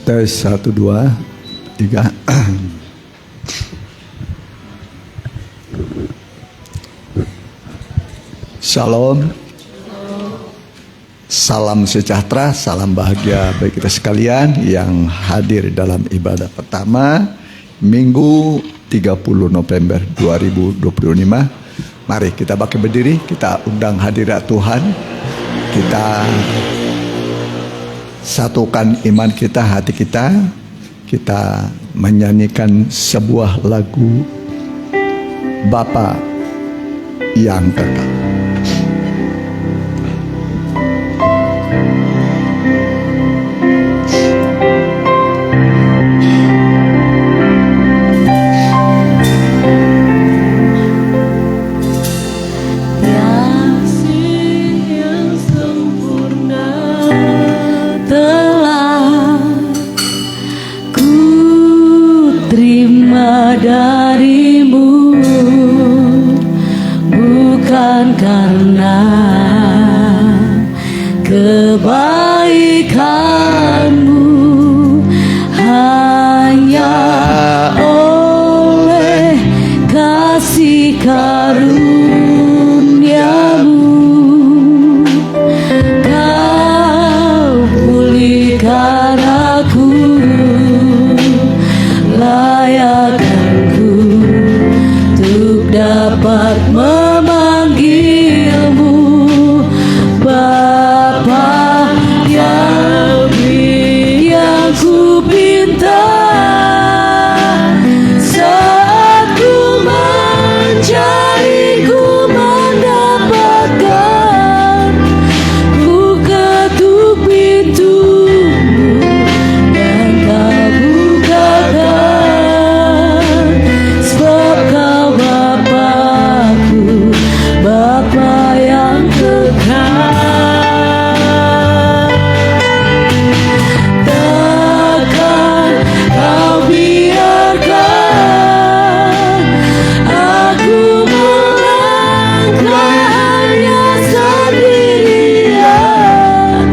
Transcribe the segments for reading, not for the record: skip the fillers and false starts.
Tes 1, 2, 3. Shalom. Salam sejahtera, salam bahagia bagi kita sekalian yang hadir dalam ibadah pertama Minggu 30 November 2025. Mari kita bangkit berdiri, kita undang hadirat Tuhan. Kita satukan iman kita, hati kita. Kita menyanyikan sebuah lagu Bapa yang kekal. Darimu bukan karena kebaikanmu, hanya oleh kasih karuniamu kau pulihkan aku layak dapat memanggilmu Bapa yang ku pinta saat ku mencari ku mendapatkan, ku ketuk pintumu dan kau bukakan, sebab kau Bapa yang kekal. Takkan kau biarkan aku melangkah hanya sendirian.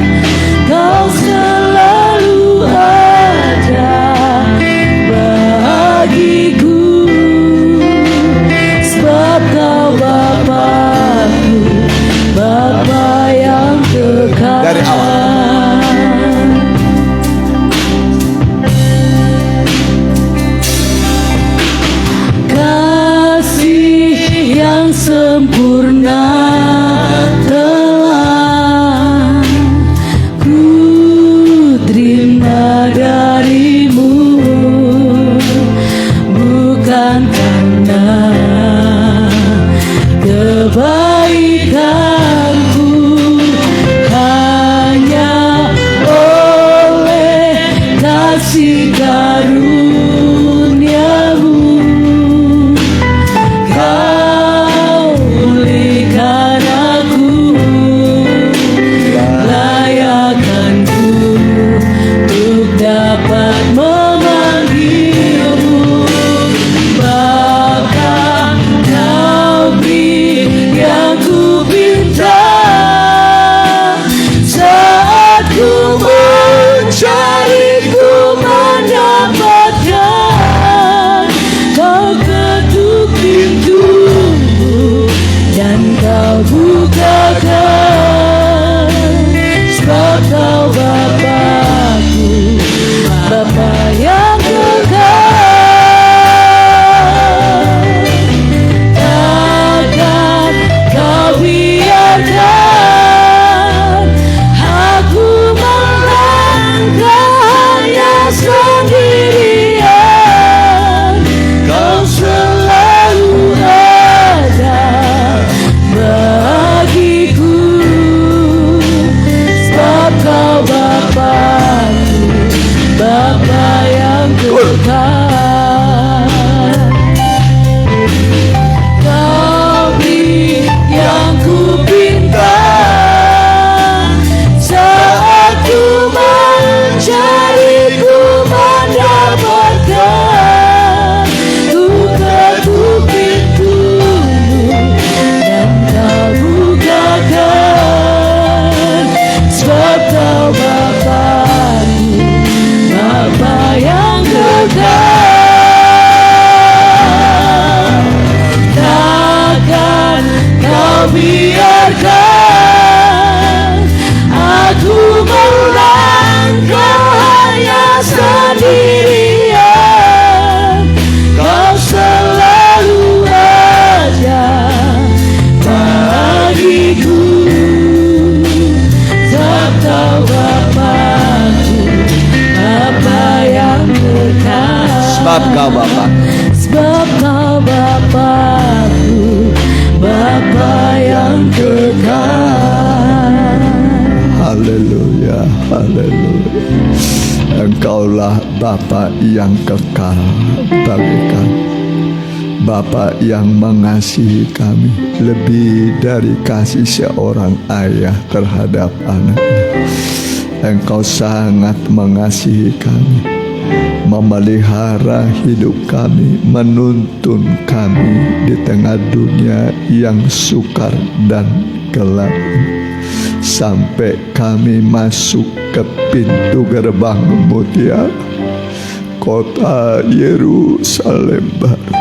Kau selalu ada bagiku, sebab kau Bapa yang kekal. Dari awal kasih yang sempurna telah ku terima darimu, bukan karena kebaikanku, hanya oleh kasih karuniamu kau pulihkan aku, layakkanku untuk dapat memanggilmu Bapa. Kau beri yang ku pinta saat ku mencari ku mendapatkan, kau ketuk pintumu dan kau bukakan, sebab kau Bapakku, Bapa yang kekal. Takkan kau biarkan aku melangkah hanya sendirian. Kau selalu ada bagiku, sebab kau Bapakku, Bapa yang kekal. Kau beri yang ku pinta saat ku mencari ku mendapatkan, ku ketuk pintumu dan kau bukakan, sebab kau Bapakku, Bapa pendirian, Kau selalu ada bagiku. Sebab Kau Bapa-Ku, Bapa yang kekal. Sebab Kau Bapa. Sebab Kau Bapa-Ku, Bapa yang kekal. Haleluya, haleluya. Engkaulah Bapa yang kekal bagi kami. Bapa yang mengasihi kami lebih dari kasih seorang ayah terhadap anaknya. Engkau sangat mengasihi kami, memelihara hidup kami, menuntun kami di tengah dunia yang sukar dan gelap ini, sampai kami masuk ke pintu gerbang mutiara, kota Yerusalem baru,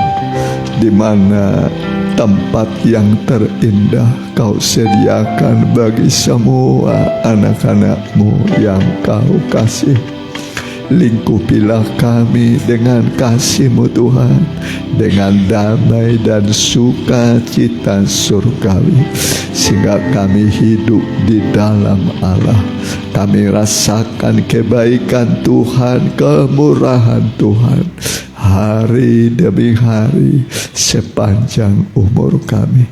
di mana tempat yang terindah Kau sediakan bagi semua anak-anak-Mu yang Kau kasih. Lingkupilah kami dengan kasih-Mu Tuhan, dengan damai dan sukacita surgawi, sehingga kami hidup di dalam Allah. Kami rasakan kebaikan Tuhan, kemurahan Tuhan, hari demi hari sepanjang umur kami.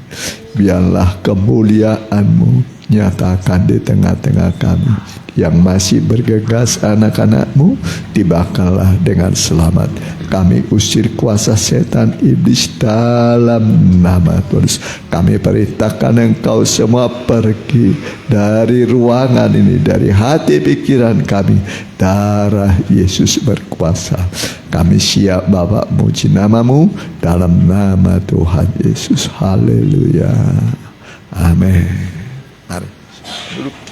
Biarlah kemuliaan-Mu nyatakan di tengah-tengah kami. Yang masih bergegas anak-anak-Mu, tibakanlah dengan selamat. Kami usir kuasa setan iblis dalam nama Tuhan Yesus. Kami perintahkan Engkau semua pergi dari ruangan ini, dari hati pikiran kami. Darah Yesus berkuasa. Kami siap Bapa, muji nama-Mu dalam nama Tuhan Yesus. Haleluya. Amin. Mari duduk.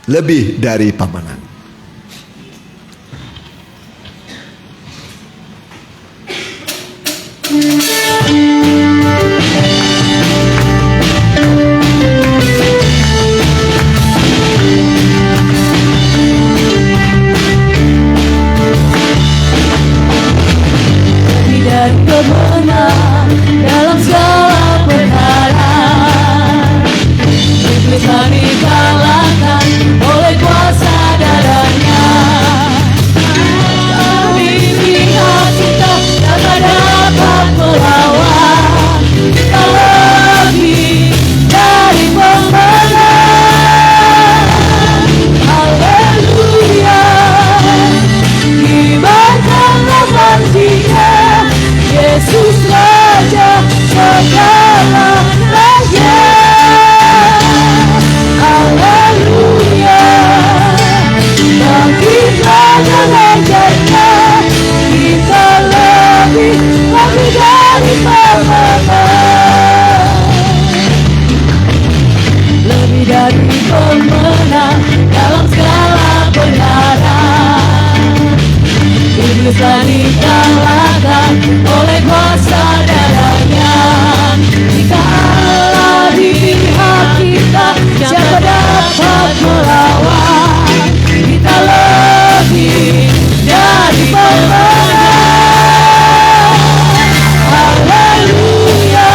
Lebih dari pemenang. Lebih dari pemenang dalam segala perkara, iblis kami kalahkan oleh kuasa darahnya. Kami pihak kita tak dapat melawan. Kita lebih dari pemenang. Haleluya. Kibarkanlah panjinya, Yesus Raja segala raja. Haleluya. Bangkitlah dengan jaya, kita lebih dari pemenang. Lebih dari pemenang dalam segala perkara. Iblis telah dikalahkan oleh kuasa darahnya. Jikalau di pihak kita, siapa dapat melawan? Kita lebih dari pemenang. Haleluya.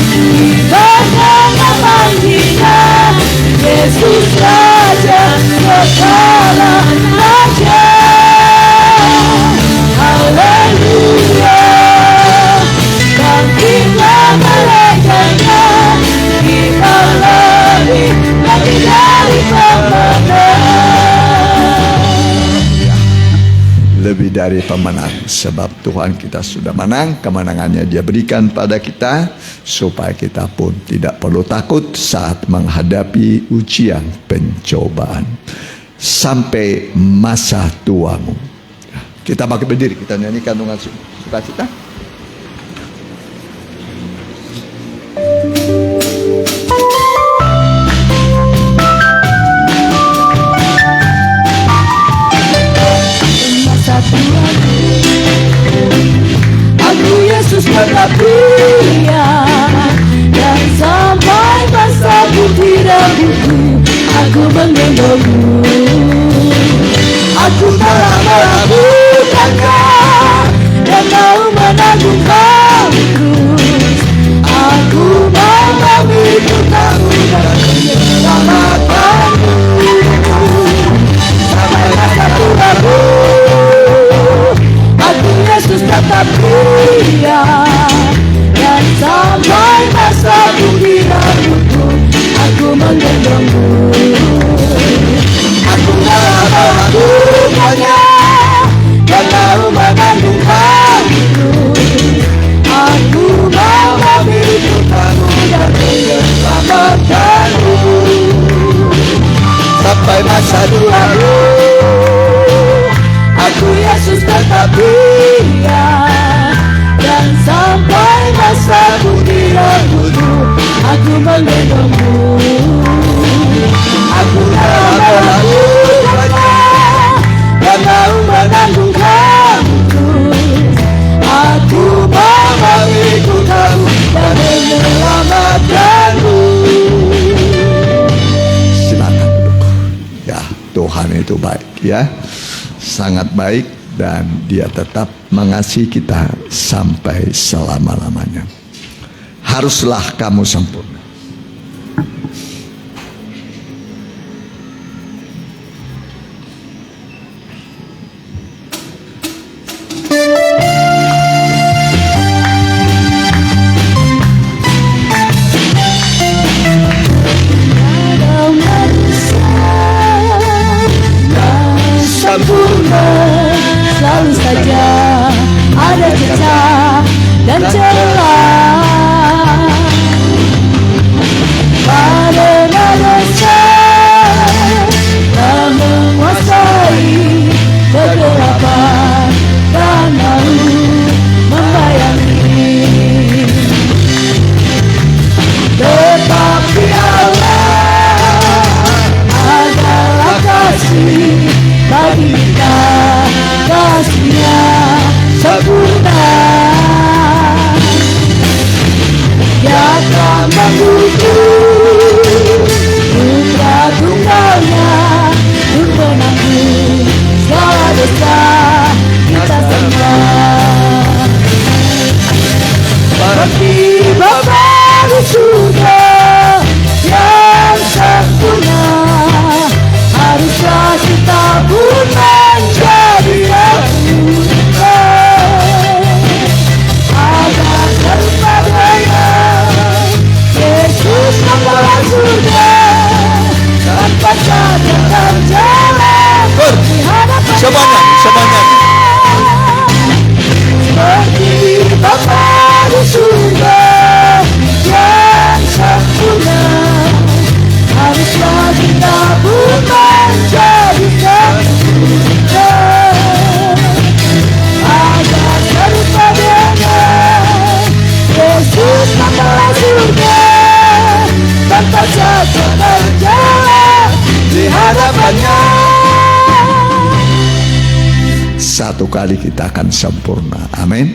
Kibarkanlah panjinya, Yesus Raja segala raja. Haleluya. Bangkitlah mereka-Nya, kita lebih dari pemenang. Lebih dari pemenang, sebab Tuhan kita sudah menang. Kemenangannya Dia berikan pada kita, supaya kita pun tidak perlu takut saat menghadapi ujian pencobaan sampai masa tuamu. Kita pakai berdiri, kita nyanyikan dengan sukacita. Masa tuaku, aku Yesus berlapia, dan sampai masa ku tidak butuh, aku menggenggammu. sampai masa tuaku. Aku Yesus tetap dia, dan sampai masa bumi rambutmu aku menggendongmu. Aku tak melakukannya dan mau menanggung kamu. Aku mau mengikut kamu dan menyelamatkanmu. Silakan duduk. Ya, Tuhan itu baik ya, sangat baik, dan Dia tetap mengasihi kita sampai selama-lamanya. Haruslah kamu sempurna. Sempurna selalu saja ada jejak dan celah. Karena dosa telah menguasai kegelapan dan malu membayangi. Tetapi Allah adalah kasih bagi kita, kasih-Nya sempurna. Dia akan mengutus Putra Tunggalnya untuk menanggung segala dosa kita semua. Seperti Bapa di surga yang sempurna, haruslah kita pun menjadi sempurna, agar serupa Dia. Yesus membawa surga tanpa cacat dan jelek di hadapan Semuanya. seperti Bapa di surga yang sempurna, haruslah kita pun menjadi sempurna, agar serupa Dia. Yesus membawa surga tanpa cacat dan jelek di hadapan-Nya. Satu kali kita akan sempurna. Amin.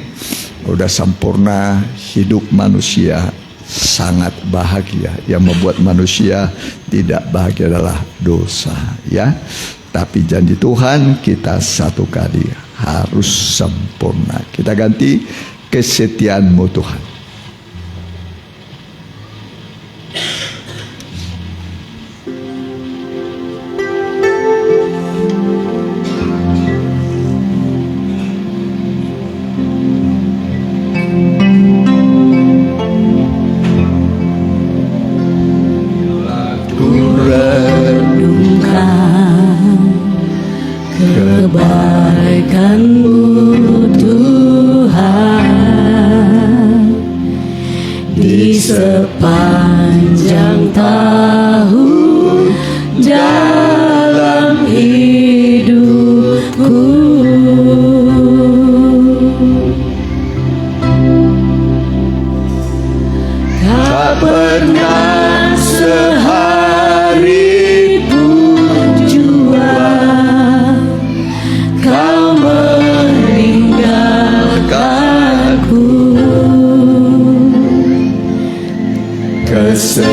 Udah sempurna, hidup manusia sangat bahagia. Yang membuat manusia tidak bahagia adalah dosa, ya. Tapi janji Tuhan, kita satu kali harus sempurna. Kita ganti kesetiaan-Mu Tuhan. Kebaikan-Mu Tuhan di sepanjang tahun dalam hidupku. Tak pernah sehari pun jua Kau meninggalkanku. Kesetiaan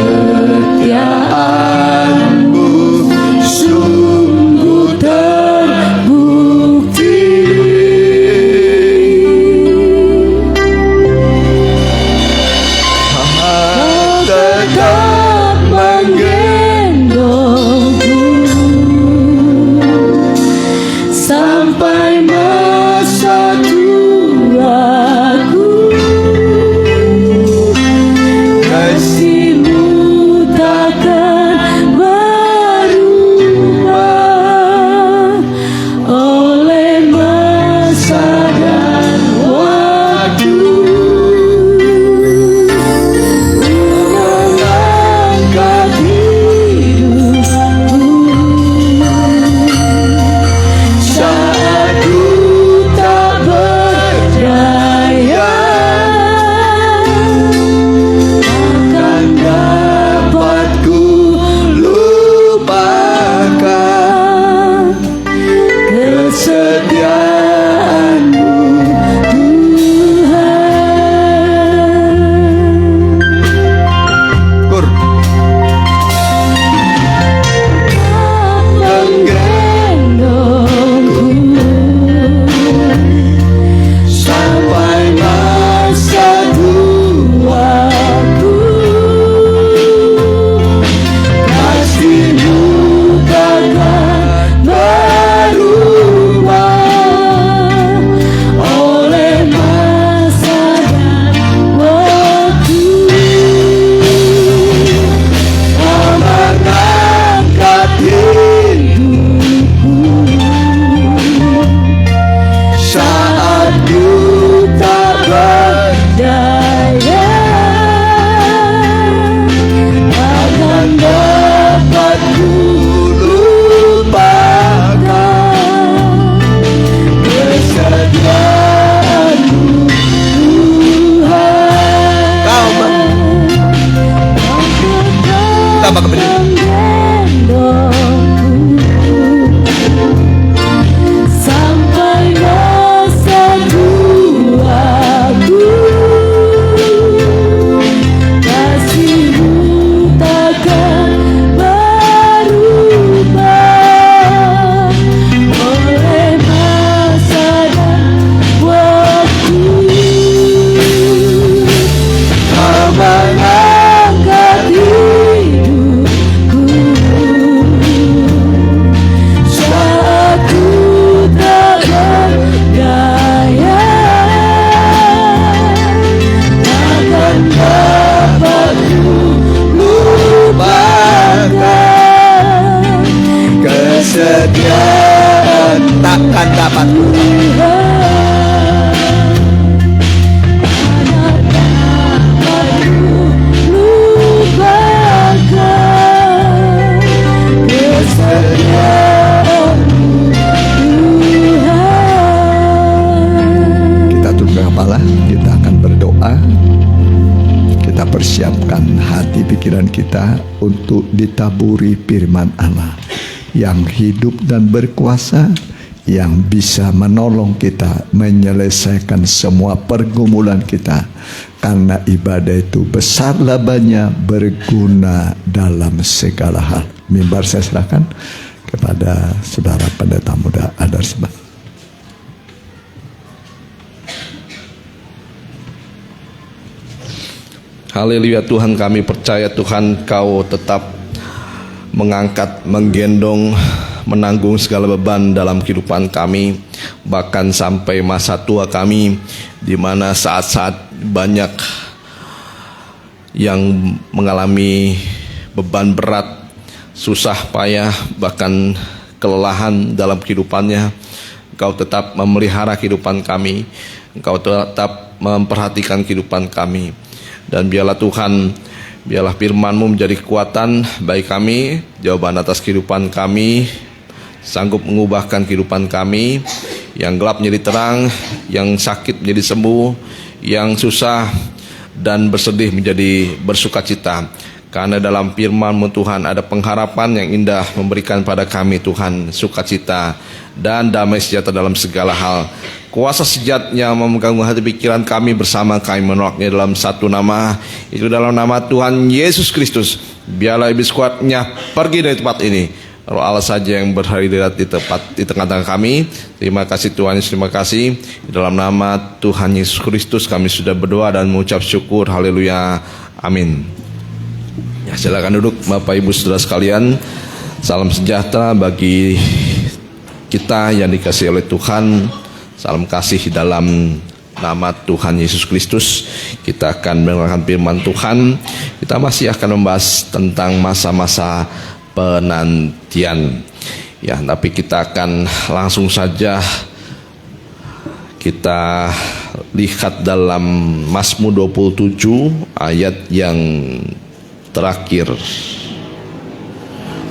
kesediaan takkan dapat kita tunduk kepala, kita akan berdoa. Kita persiapkan hati pikiran kita untuk ditaburi firman Allah yang hidup dan berkuasa, yang bisa menolong kita menyelesaikan semua pergumulan kita. Karena ibadah itu besar labanya, berguna dalam segala hal. Mimbar saya serahkan kepada saudara pendeta muda Adar Sebat. Haleluya Tuhan, kami percaya Tuhan Kau tetap mengangkat, menggendong, menanggung segala beban dalam kehidupan kami, bahkan sampai masa tua kami, di mana saat-saat banyak yang mengalami beban berat, susah payah, bahkan kelelahan dalam kehidupannya. Engkau tetap memelihara kehidupan kami, Engkau tetap memperhatikan kehidupan kami. Dan biarlah Tuhan, biarlah firman-Mu menjadi kekuatan bagi kami, jawaban atas kehidupan kami, sanggup mengubahkan kehidupan kami, yang gelap menjadi terang, yang sakit menjadi sembuh, yang susah dan bersedih menjadi bersukacita. Karena dalam firman-Mu Tuhan ada pengharapan yang indah memberikan pada kami Tuhan sukacita dan damai sejahtera dalam segala hal. Kuasa sejatnya memegang hati pikiran kami bersama kami menolaknya dalam satu nama, itu dalam nama Tuhan Yesus Kristus. Biarlah iblis kuatnya pergi dari tempat ini. Roh Allah saja yang berhadirat di tengah-tengah kami. Terima kasih Tuhan Yesus, terima kasih. Di dalam nama Tuhan Yesus Kristus kami sudah berdoa dan mengucap syukur. Haleluya. Amin. Ya, silakan duduk Bapak Ibu Saudara sekalian. Salam sejahtera bagi kita yang dikasihi oleh Tuhan. Salam kasih dalam nama Tuhan Yesus Kristus. Kita akan mendengarkan firman Tuhan. Kita masih akan membahas tentang masa-masa penantian. Ya, tapi kita akan langsung saja kita lihat dalam Mazmur 27 ayat yang terakhir.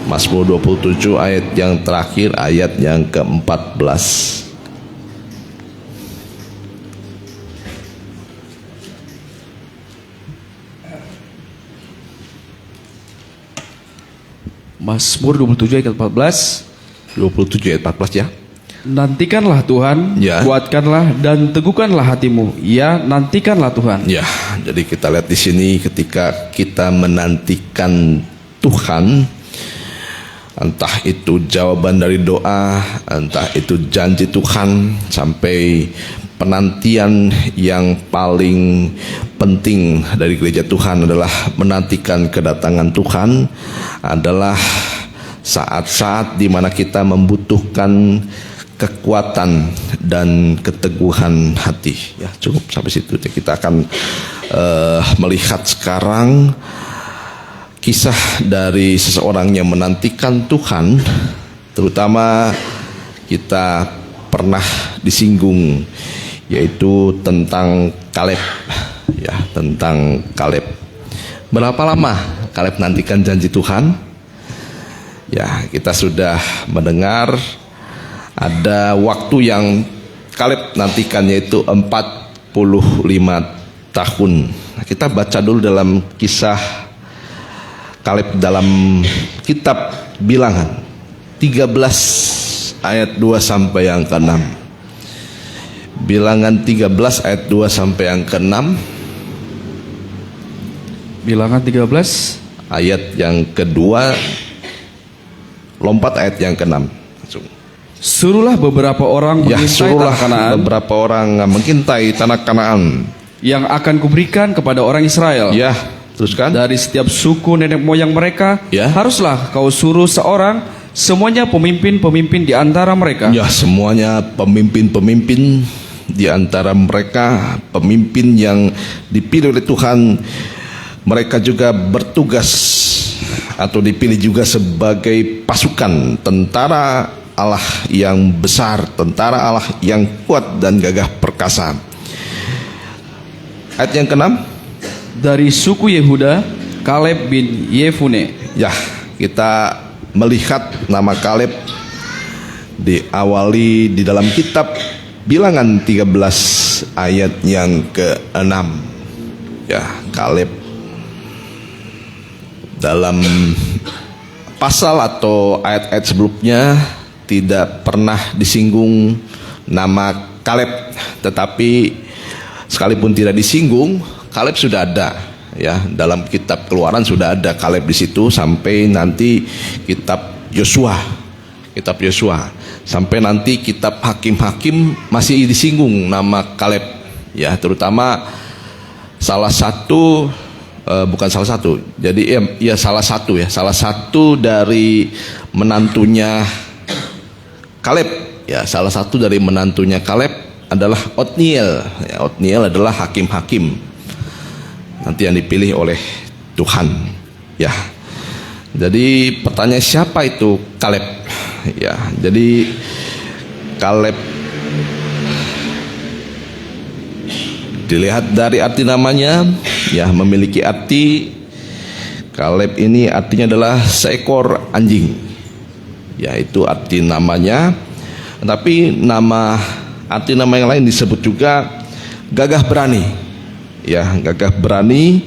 Mazmur 27 ayat yang terakhir, ayat yang ke-14. Mazmur 27 ayat 14. 27 ayat 14 ya. Nantikanlah Tuhan, Ya. kuatkanlah dan teguhkanlah hatimu. Ya, nantikanlah Tuhan. Ya, jadi kita lihat di sini ketika kita menantikan Tuhan, entah itu jawaban dari doa, entah itu janji Tuhan, sampai penantian yang paling penting dari gereja Tuhan adalah menantikan kedatangan Tuhan, adalah saat-saat di mana kita membutuhkan kekuatan dan keteguhan hati. Ya, cukup sampai situ. Kita akan melihat sekarang kisah dari seseorang yang menantikan Tuhan, terutama kita pernah disinggung, yaitu tentang Kaleb. Ya, tentang Kaleb. Berapa lama Kaleb nantikan janji Tuhan? Ya, kita sudah mendengar ada waktu yang Kaleb nantikan, yaitu 45 tahun. Nah, kita baca dulu dalam kisah Kaleb dalam kitab Bilangan 13 ayat 2 sampai yang ke-6. Bilangan 13 ayat 2 sampai yang ke-6. Bilangan 13 ayat yang kedua, lompat ayat yang ke-6. Langsung. Suruhlah beberapa orang Ya, mengintai suruhlah tanah Kanaan beberapa orang mengintai tanah Kanaan. yang akan kuberikan kepada orang Israel. Ya, teruskan. Dari setiap suku nenek moyang mereka, Ya. haruslah kau suruh seorang, semuanya pemimpin-pemimpin di antara mereka. Ya, semuanya pemimpin-pemimpin di antara mereka, pemimpin yang dipilih oleh Tuhan. Mereka juga bertugas atau dipilih juga sebagai pasukan tentara Allah yang besar, tentara Allah yang kuat dan gagah perkasa. Ayat yang ke-6, Dari suku Yehuda, Kaleb bin Yefune. ya, kita melihat nama Kaleb diawali di dalam kitab Bilangan 13 ayat yang ke-6. Ya, Kaleb dalam pasal atau ayat-ayat sebelumnya tidak pernah disinggung nama Kaleb, tetapi sekalipun tidak disinggung, Kaleb sudah ada, ya, dalam kitab Keluaran sudah ada Kaleb di situ sampai nanti kitab Yosua, sampai nanti kitab Hakim-Hakim masih disinggung nama Kaleb, ya, terutama salah satu salah satu dari menantunya Kaleb, ya, salah satu dari menantunya Kaleb adalah Otniel. Ya, Otniel adalah hakim-hakim nanti yang dipilih oleh Tuhan, ya. Jadi pertanyaan siapa itu Kaleb? Ya, jadi Kaleb dilihat dari arti namanya, ya, memiliki arti. Kaleb ini artinya adalah seekor anjing, ya, itu arti namanya. Tapi arti nama yang lain disebut juga gagah berani, ya, gagah berani,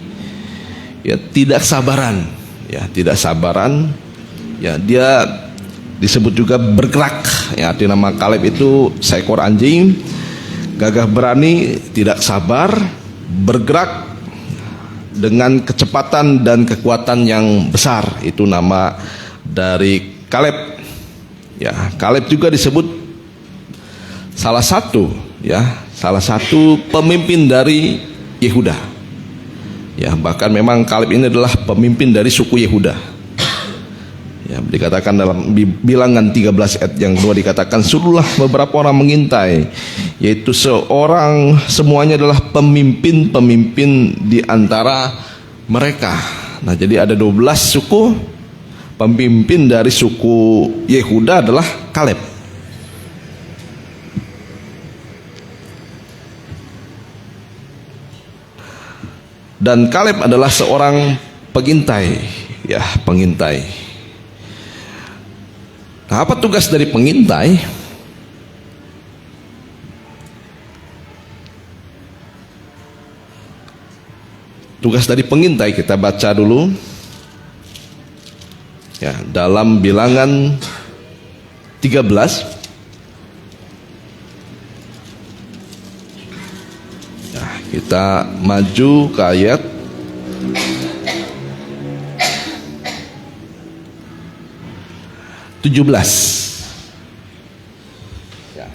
ya, tidak sabaran, ya, tidak sabaran, ya, dia disebut juga bergerak, ya, arti nama Kaleb itu seekor anjing, gagah berani, tidak sabar, bergerak dengan kecepatan dan kekuatan yang besar. Itu nama dari Kaleb. Ya, Kaleb juga disebut salah satu pemimpin dari Yehuda. Ya, bahkan memang Kaleb ini adalah pemimpin dari suku Yehuda. Ya, dikatakan dalam Bilangan 13 ayat yang 2 dikatakan, suruhlah beberapa orang mengintai, yaitu semuanya adalah pemimpin-pemimpin di antara mereka. Nah, jadi ada 12 suku, pemimpin dari suku Yehuda adalah Kaleb. Dan Kaleb adalah seorang pengintai, ya, pengintai. Nah, apa tugas dari pengintai? Tugas dari pengintai kita baca dulu, ya, dalam Bilangan 13. Ya, kita maju ke ayat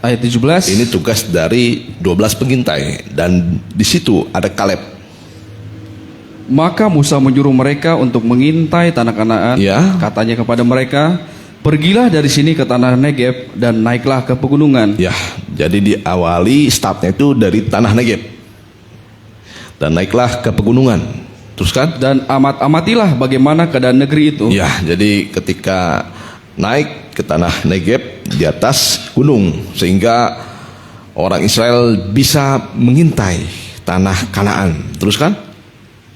Ayat 17. Ini tugas dari 12 pengintai, dan di situ ada Kaleb. Maka Musa menyuruh mereka untuk mengintai tanah Kanaan. Ya. Katanya kepada mereka, pergilah dari sini ke tanah Negeb dan naiklah ke pegunungan. Ya, jadi diawali startnya itu dari tanah Negeb dan naiklah ke pegunungan. Terus kan? Dan amatilah bagaimana keadaan negeri itu. Ya, jadi ketika naik ke tanah Negeb di atas gunung, sehingga orang Israel bisa mengintai tanah Kanaan. Terus kan?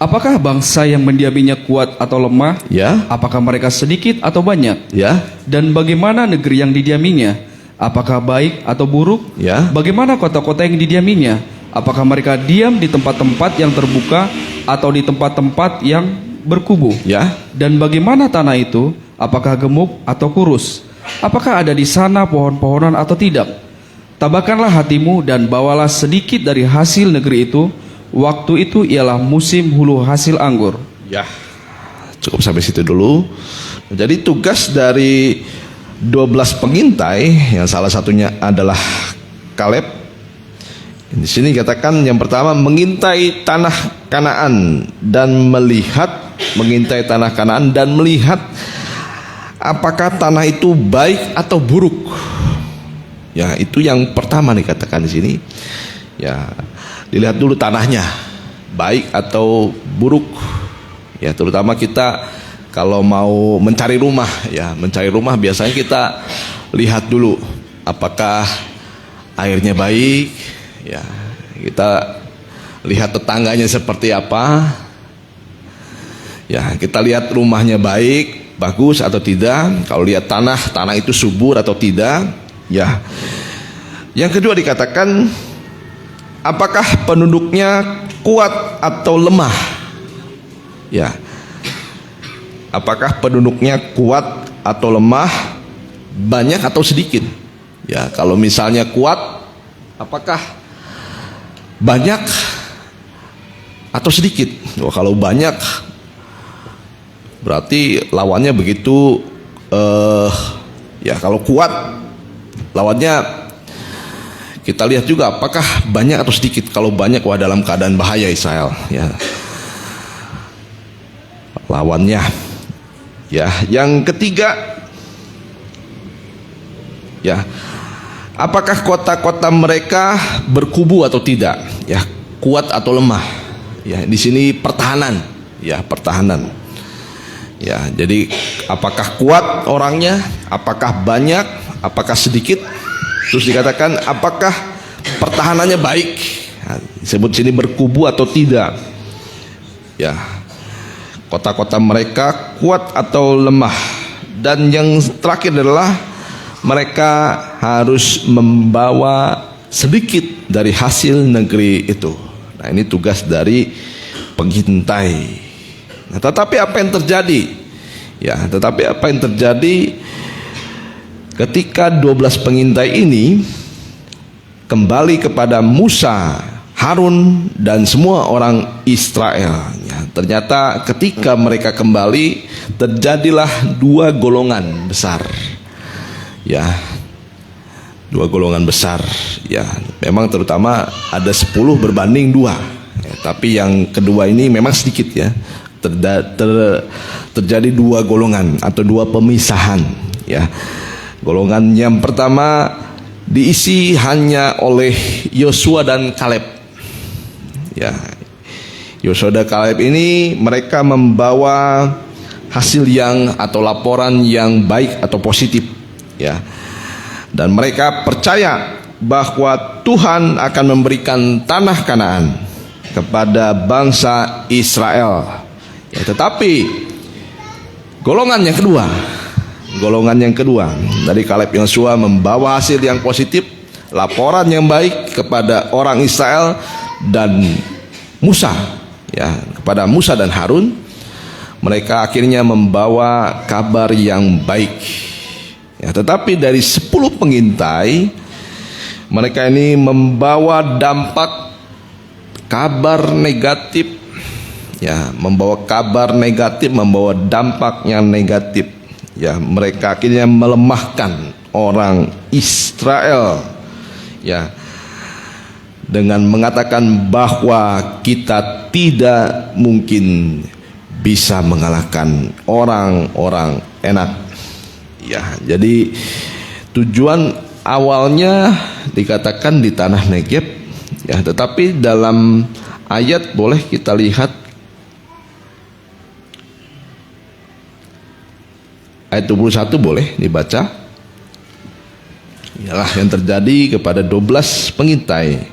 Apakah bangsa yang mendiaminya kuat atau lemah? Ya. Apakah mereka sedikit atau banyak? Ya. Dan bagaimana negeri yang didiaminya? Apakah baik atau buruk? Ya. Bagaimana kota-kota yang didiaminya? Apakah mereka diam di tempat-tempat yang terbuka atau di tempat-tempat yang berkubu? Ya. Dan bagaimana tanah itu? Apakah gemuk atau kurus? Apakah ada di sana pohon-pohonan atau tidak? Tabahkanlah hatimu dan bawalah sedikit dari hasil negeri itu. Waktu itu ialah musim hulu hasil anggur. Ya, cukup sampai situ dulu. Jadi tugas dari 12 pengintai, yang salah satunya adalah Kaleb. Di sini dikatakan yang pertama mengintai tanah Kanaan dan mengintai tanah Kanaan dan melihat apakah tanah itu baik atau buruk. Ya, itu yang pertama dikatakan di sini. Ya, dilihat dulu tanahnya baik atau buruk. Ya, terutama kita kalau mau mencari rumah, ya mencari rumah biasanya kita lihat dulu apakah airnya baik, ya kita lihat tetangganya seperti apa, ya kita lihat rumahnya baik, bagus atau tidak. Kalau lihat tanah itu subur atau tidak, ya. Yang kedua dikatakan apakah penduduknya kuat atau lemah, ya. Apakah penduduknya kuat atau lemah, banyak atau sedikit? Ya, kalau misalnya kuat, apakah banyak atau sedikit? Kalau banyak, berarti lawannya begitu. Ya, kalau kuat, lawannya kita lihat juga apakah banyak atau sedikit. Kalau banyak, wah dalam keadaan bahaya Israel. Ya, lawannya. Ya, yang ketiga, ya, apakah kota-kota mereka berkubu atau tidak? Ya, kuat atau lemah? Ya, di sini pertahanan, ya pertahanan. Ya, jadi apakah kuat orangnya? Apakah banyak? Apakah sedikit? Terus dikatakan apakah pertahanannya baik? Nah, disebut sini berkubu atau tidak? Ya. Kota-kota mereka kuat atau lemah. Dan yang terakhir adalah mereka harus membawa sedikit dari hasil negeri itu. Nah, ini tugas dari pengintai. Nah, tetapi apa yang terjadi? Ya, tetapi apa yang terjadi ketika 12 pengintai ini kembali kepada Musa, Harun dan semua orang Israel. Ya, ternyata ketika mereka kembali terjadilah dua golongan besar. Ya, dua golongan besar. Ya, memang terutama ada 10 berbanding 2. Ya, tapi yang kedua ini memang sedikit ya. Terjadi dua golongan atau dua pemisahan. Ya, golongan yang pertama diisi hanya oleh Yosua dan Kaleb. Ya, Yosua dan Kaleb ini mereka membawa hasil yang atau laporan yang baik atau positif, ya. Dan mereka percaya bahwa Tuhan akan memberikan tanah Kanaan kepada bangsa Israel. Ya, tetapi golongan yang kedua dari Kaleb Yosua membawa hasil yang positif, laporan yang baik kepada orang Israel dan Musa, ya, kepada Musa dan Harun. Mereka akhirnya membawa kabar yang baik. Ya, tetapi dari 10 pengintai, mereka ini membawa dampak kabar negatif. Ya, membawa kabar negatif, membawa dampak yang negatif. Ya, mereka akhirnya melemahkan orang Israel. Ya, dengan mengatakan bahwa kita tidak mungkin bisa mengalahkan orang-orang Enak. Ya, jadi tujuan awalnya dikatakan di tanah Negeb, ya, tetapi dalam ayat boleh kita lihat ayat 21 boleh dibaca. Ialah yang terjadi kepada 12 pengintai.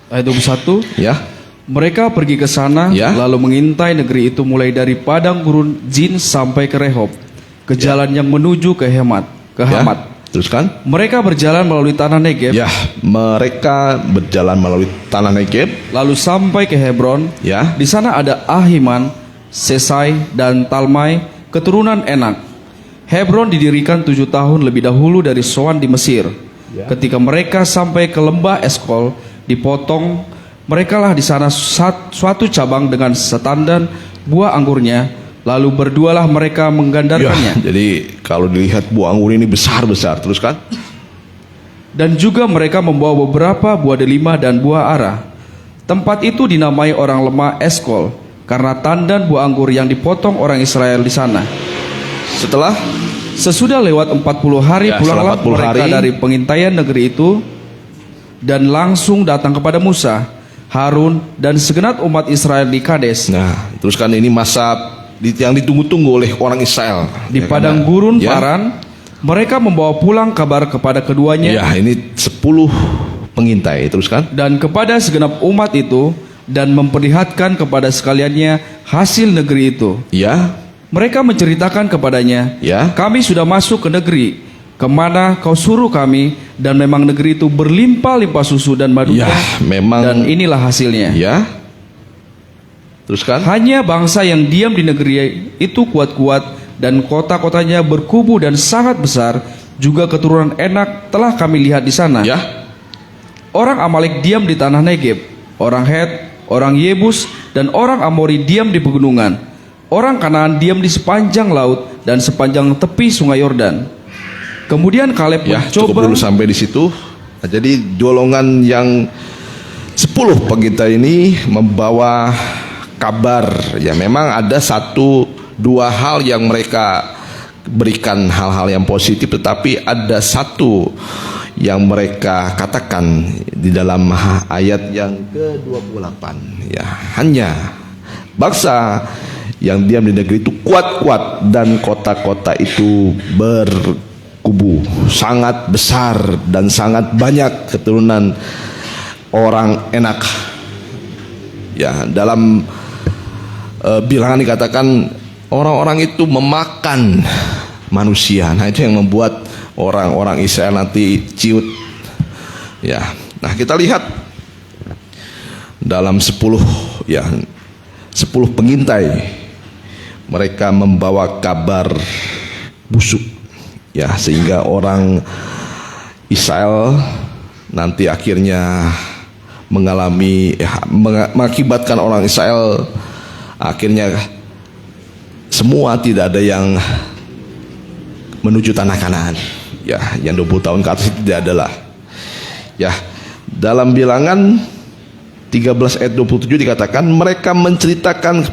Ayat 21, Ya. mereka pergi ke sana, Ya. lalu mengintai negeri itu mulai dari padang gurun Zin sampai ke Rehob, ke jalan yang menuju ke Hamat. Ya. Teruskan. Mereka berjalan melalui tanah Negeb, Ya, mereka berjalan melalui tanah Negeb. lalu sampai ke Hebron. Ya. Di sana ada Ahiman, Sesai, dan Talmai, keturunan Enak. Hebron didirikan 7 tahun lebih dahulu dari Soan di Mesir. Ya. Ketika mereka sampai ke lembah Eskol, dipotong merekalah di sana suatu cabang dengan setandan buah anggurnya, lalu berdualah mereka menggandarkannya. Ya, jadi kalau dilihat buah anggur ini besar-besar, terus kan? Dan juga mereka membawa beberapa buah delima dan buah ara. Tempat itu dinamai orang lemah Eskol karena tandan buah anggur yang dipotong orang Israel di sana. Sesudah lewat 40 hari Ya, pulanglah setelah 40 mereka hari. dari pengintaian negeri itu dan langsung datang kepada Musa, Harun, dan segenap umat Israel di Kades. Nah, terus kan ini masa yang ditunggu-tunggu oleh orang Israel. Di Ya, padang karena- gurun ya, Paran, mereka membawa pulang kabar kepada keduanya ya, ini 10 pengintai, teruskan. dan kepada segenap umat itu, dan memperlihatkan kepada sekaliannya hasil negeri itu. Ya, Mereka menceritakan kepadanya, ya, kami sudah masuk ke negeri kemana kau suruh kami, dan memang negeri itu berlimpah-limpah susu dan madunya, ya, memang, dan inilah hasilnya. ya, teruskan. Hanya bangsa yang diam di negeri itu kuat-kuat, dan kota-kotanya berkubu dan sangat besar, juga keturunan Enak telah kami lihat di sana. Ya, Orang Amalek diam di tanah Negeb, orang Het, orang Yebus, dan orang Amori diam di pegunungan. Orang Kanaan diam di sepanjang laut dan sepanjang tepi sungai Yordan. Kemudian Kaleb ya, cukup mencoba dulu sampai di situ. Nah, jadi golongan yang 10 pengintai ini membawa kabar. Ya, memang ada 1-2 hal yang mereka berikan, hal-hal yang positif, tetapi ada satu yang mereka katakan di dalam ayat yang ke-28. Ya, hanya bangsa yang diam di negeri itu kuat-kuat, dan kota-kota itu berkubu sangat besar dan sangat banyak keturunan orang Enak. Ya, dalam bilangan dikatakan orang-orang itu memakan manusia. Nah, itu yang membuat orang-orang Israel nanti ciut. Ya, nah kita lihat dalam 10 pengintai, mereka membawa kabar busuk, ya, sehingga orang Israel nanti akhirnya mengalami, mengakibatkan orang Israel akhirnya semua tidak ada yang menuju tanah Kanaan. Ya, yang 20 tahun ke atas tidak adalah. Ya, dalam bilangan 13 ayat 27 dikatakan, mereka menceritakan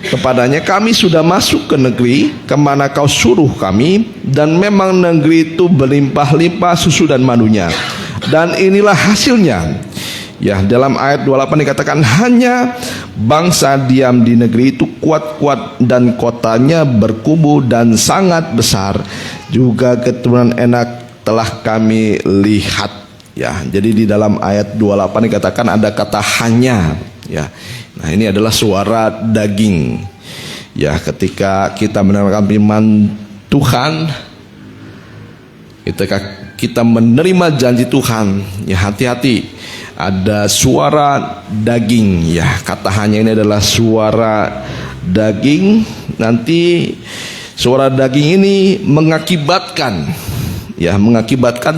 kepadanya, kami sudah masuk ke negeri kemana kau suruh kami, dan memang negeri itu berlimpah-limpah susu dan madunya, dan inilah hasilnya. Ya, dalam ayat 28 dikatakan, hanya bangsa diam di negeri itu kuat-kuat, dan kotanya berkubu dan sangat besar, juga keturunan Enak telah kami lihat. Ya, jadi di dalam ayat 28 dikatakan ada kata hanya. Ya, nah ini adalah suara daging. Ya, ketika kita mendengarkan firman Tuhan, ketika kita menerima janji Tuhan, ya hati-hati, ada suara daging. Ya, kata hanya ini adalah suara daging. Nanti suara daging ini mengakibatkan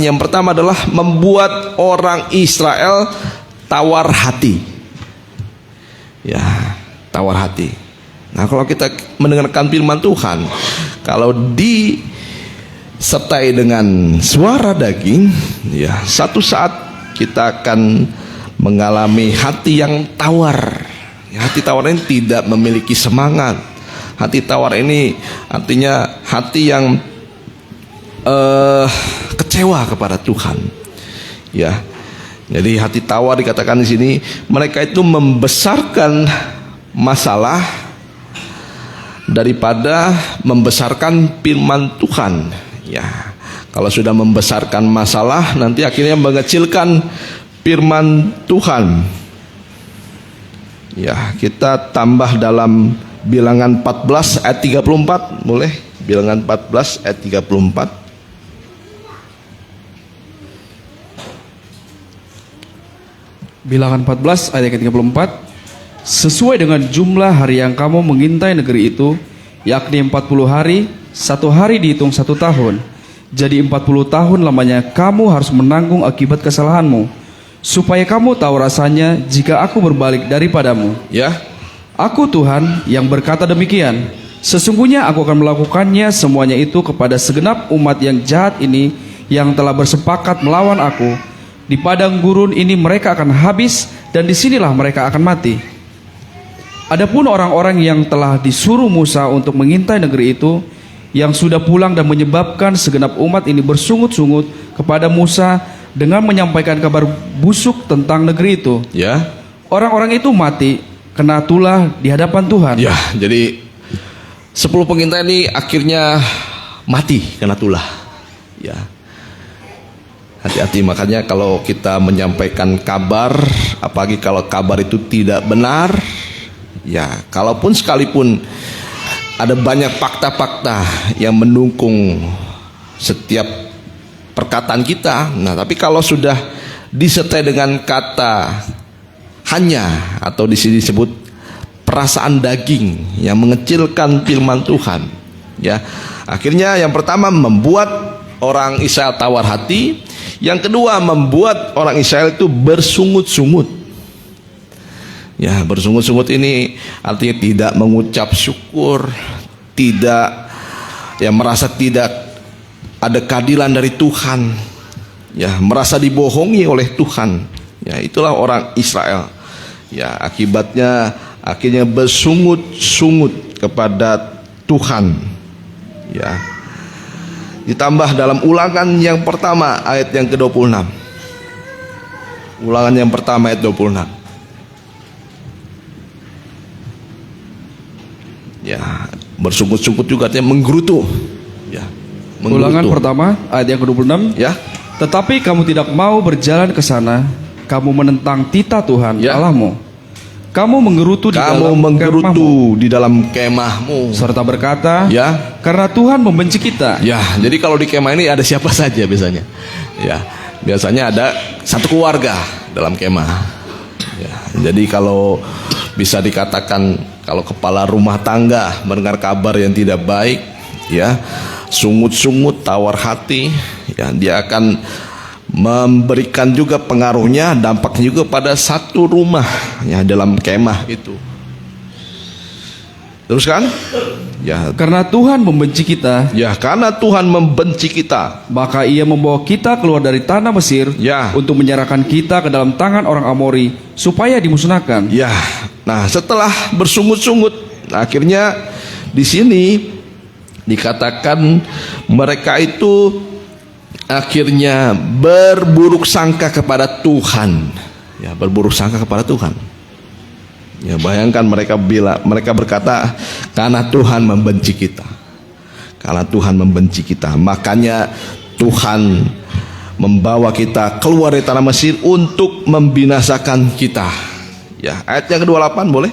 yang pertama adalah membuat orang Israel tawar hati. Ya, tawar hati. Nah, kalau kita mendengarkan firman Tuhan, kalau disertai dengan suara daging, ya, satu saat kita akan mengalami hati yang tawar. Ya, hati tawar ini tidak memiliki semangat. Hati tawar ini artinya hati yang kecewa kepada Tuhan. Ya, jadi hati tawar dikatakan di sini, mereka itu membesarkan masalah daripada membesarkan firman Tuhan. Ya, kalau sudah membesarkan masalah, nanti akhirnya mengecilkan firman Tuhan. Ya, kita tambah dalam bilangan 14 ayat 34, boleh? Bilangan 14 ayat 34. Bilangan 14 ayat ke-34, sesuai dengan jumlah hari yang kamu mengintai negeri itu, yakni 40 hari, 1 hari dihitung 1 tahun. Jadi 40 tahun lamanya kamu harus menanggung akibat kesalahanmu, supaya kamu tahu rasanya jika aku berbalik daripadamu. Ya, Aku Tuhan yang berkata demikian. Sesungguhnya aku akan melakukannya semuanya itu kepada segenap umat yang jahat ini, yang telah bersepakat melawan aku. Di padang gurun ini mereka akan habis, dan disinilah mereka akan mati. Adapun orang-orang yang telah disuruh Musa untuk mengintai negeri itu, yang sudah pulang dan menyebabkan segenap umat ini bersungut-sungut kepada Musa dengan menyampaikan kabar busuk tentang negeri itu. ya, Orang-orang itu mati, kena tulah di hadapan Tuhan. Ya, jadi 10 pengintai ini akhirnya mati kena tulah. Ya. Hati-hati, makanya kalau kita menyampaikan kabar, apalagi kalau kabar itu tidak benar, ya, kalaupun sekalipun ada banyak fakta-fakta yang mendukung setiap perkataan kita, nah tapi kalau sudah disertai dengan kata hanya, atau di sini disebut perasaan daging yang mengecilkan firman Tuhan, ya, akhirnya yang pertama membuat orang Israel tawar hati, yang kedua membuat orang Israel itu bersungut-sungut. Ya, bersungut-sungut ini artinya tidak mengucap syukur, tidak, ya, merasa tidak ada keadilan dari Tuhan, ya, merasa dibohongi oleh Tuhan. Ya, itulah orang Israel. Ya, akibatnya akhirnya bersungut-sungut kepada Tuhan. Ya. Ditambah dalam Ulangan yang pertama ayat yang ke-26. Ulangan yang pertama ayat 26. Ya, bersungut-sungut juga artinya menggerutu. Ya, menggerutu. Ulangan pertama ayat yang ke-26. Ya. Tetapi kamu tidak mau berjalan ke sana, kamu menentang titah Tuhan Ya. Allahmu. Kamu menggerutu di dalam kemahmu, serta berkata, ya, karena Tuhan membenci kita. ya. Jadi kalau di kemah ini ada siapa saja biasanya? Ya, biasanya ada satu keluarga dalam kemah. Ya, jadi kalau bisa dikatakan kalau kepala rumah tangga mendengar kabar yang tidak baik, ya, sungut-sungut, tawar hati, ya, dia akan memberikan juga pengaruhnya, dampaknya juga pada satu rumah, ya, dalam kemah itu. Terus kan? Ya, Karena Tuhan membenci kita, ya, karena Tuhan membenci kita, maka Ia membawa kita keluar dari tanah Mesir, ya, untuk menyerahkan kita ke dalam tangan orang Amori supaya dimusnahkan. ya. Nah, setelah bersungut-sungut, akhirnya di sini dikatakan mereka itu akhirnya berburuk sangka kepada Tuhan. Ya, berburuk sangka kepada Tuhan. Ya, bayangkan mereka berkata, karena Tuhan membenci kita. Karena Tuhan membenci kita, makanya Tuhan membawa kita keluar dari tanah Mesir untuk membinasakan kita. Ya, ayat yang ke-28 boleh?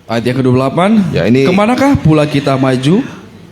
Ayat yang ke-28. Ya, ini kemanakah pula kita maju?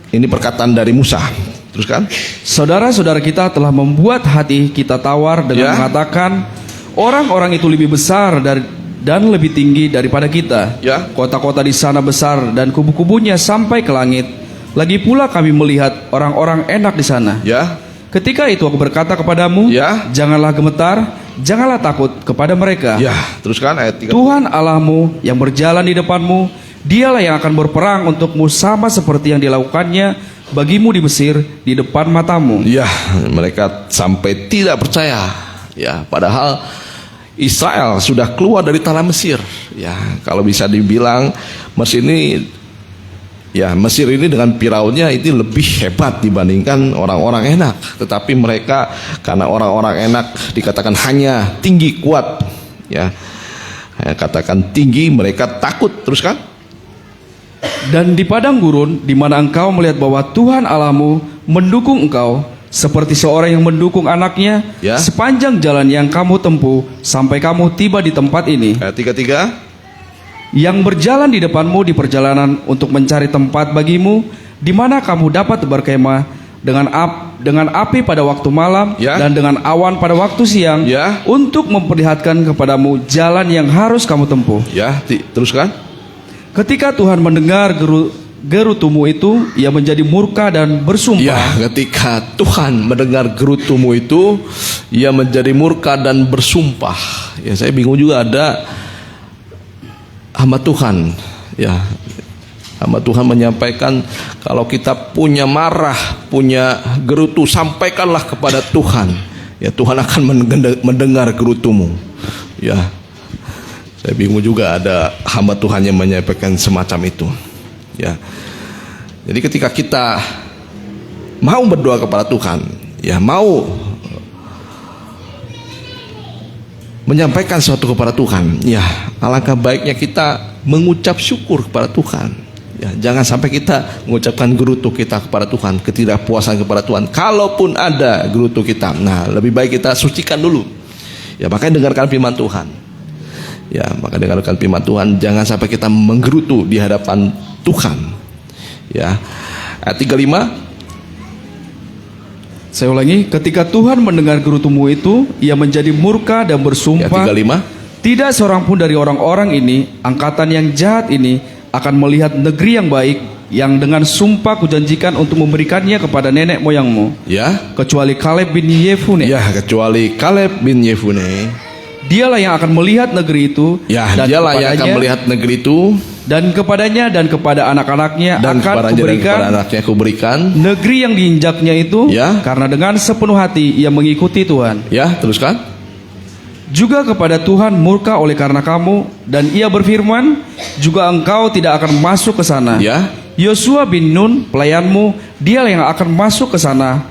Ini perkataan dari Musa. Terus kan? Saudara-saudara kita telah membuat hati kita tawar dengan Ya. mengatakan, orang-orang itu lebih besar dan lebih tinggi daripada kita. Ya. Kota-kota di sana besar dan kubu-kubunya sampai ke langit. Lagi pula kami melihat orang-orang enak di sana. Ya. Ketika itu aku berkata kepadamu, Ya. janganlah gemetar, janganlah takut kepada mereka. Ya, teruskan ayat 3. Tuhan Allahmu yang berjalan di depanmu, Dialah yang akan berperang untukmu sama seperti yang dilakukannya bagimu di Mesir di depan matamu. Ya, mereka sampai tidak percaya. Ya, padahal Israel sudah keluar dari tanah Mesir. Ya, kalau bisa dibilang Mesir ini dengan Firaunnya itu lebih hebat dibandingkan orang-orang enak. Tetapi mereka karena orang-orang enak dikatakan hanya tinggi kuat. Ya, katakan tinggi, mereka takut. Terus kan? Dan di padang gurun di mana engkau melihat bahwa Tuhan Allahmu mendukung engkau seperti seorang yang mendukung anaknya, Ya. sepanjang jalan yang kamu tempuh sampai kamu tiba di tempat ini, Ayat 33. yang berjalan di depanmu di perjalanan untuk mencari tempat bagimu di mana kamu dapat berkemah dengan api pada waktu malam, Ya. dan dengan awan pada waktu siang, Ya. untuk memperlihatkan kepadamu jalan yang harus kamu tempuh. Ya, teruskan. Ketika Tuhan mendengar gerutumu itu, Ia menjadi murka dan bersumpah. Ya, ketika Tuhan mendengar gerutumu itu, Ia menjadi murka dan bersumpah. Ya, saya bingung juga, ada hamba Tuhan. Ya, hamba Tuhan menyampaikan, kalau kita punya marah, punya gerutu, sampaikanlah kepada Tuhan. Ya, Tuhan akan mendengar gerutumu. Ya, saya bingung juga ada hamba Tuhan yang menyampaikan semacam itu. Ya, jadi ketika kita mau berdoa kepada Tuhan, ya, mau menyampaikan sesuatu kepada Tuhan, ya, alangkah baiknya kita mengucap syukur kepada Tuhan. Ya, jangan sampai kita mengucapkan gerutu kita kepada Tuhan, ketidakpuasan kepada Tuhan. Kalaupun ada gerutu kita, nah lebih baik kita sucikan dulu. Ya, makanya dengarkan firman Tuhan. Ya, maka dengarkan firman Tuhan. Jangan sampai kita menggerutu di hadapan Tuhan. Ya, ayat 35. Saya ulangi, ketika Tuhan mendengar gerutumu itu, ia menjadi murka dan bersumpah, Ayat 35. tidak seorang pun dari orang-orang ini, angkatan yang jahat ini, akan melihat negeri yang baik, yang dengan sumpah kujanjikan untuk memberikannya kepada nenek moyangmu, Ya. kecuali Kaleb bin Yefune. Ya, kecuali Kaleb bin Yefune. Dialah yang akan melihat negeri itu, Ya, dan dialah yang akan kepadanya- melihat negeri itu, dan kepadanya dan kepada anak-anaknya dan akan kepada kuberikan anaknya kuberikan. negeri yang diinjaknya itu, Ya. karena dengan sepenuh hati ia mengikuti Tuhan. Ya, teruskan. Juga kepada Tuhan murka oleh karena kamu, dan ia berfirman, juga engkau tidak akan masuk ke sana. Ya. Yosua bin Nun pelayanmu, dialah yang akan masuk ke sana.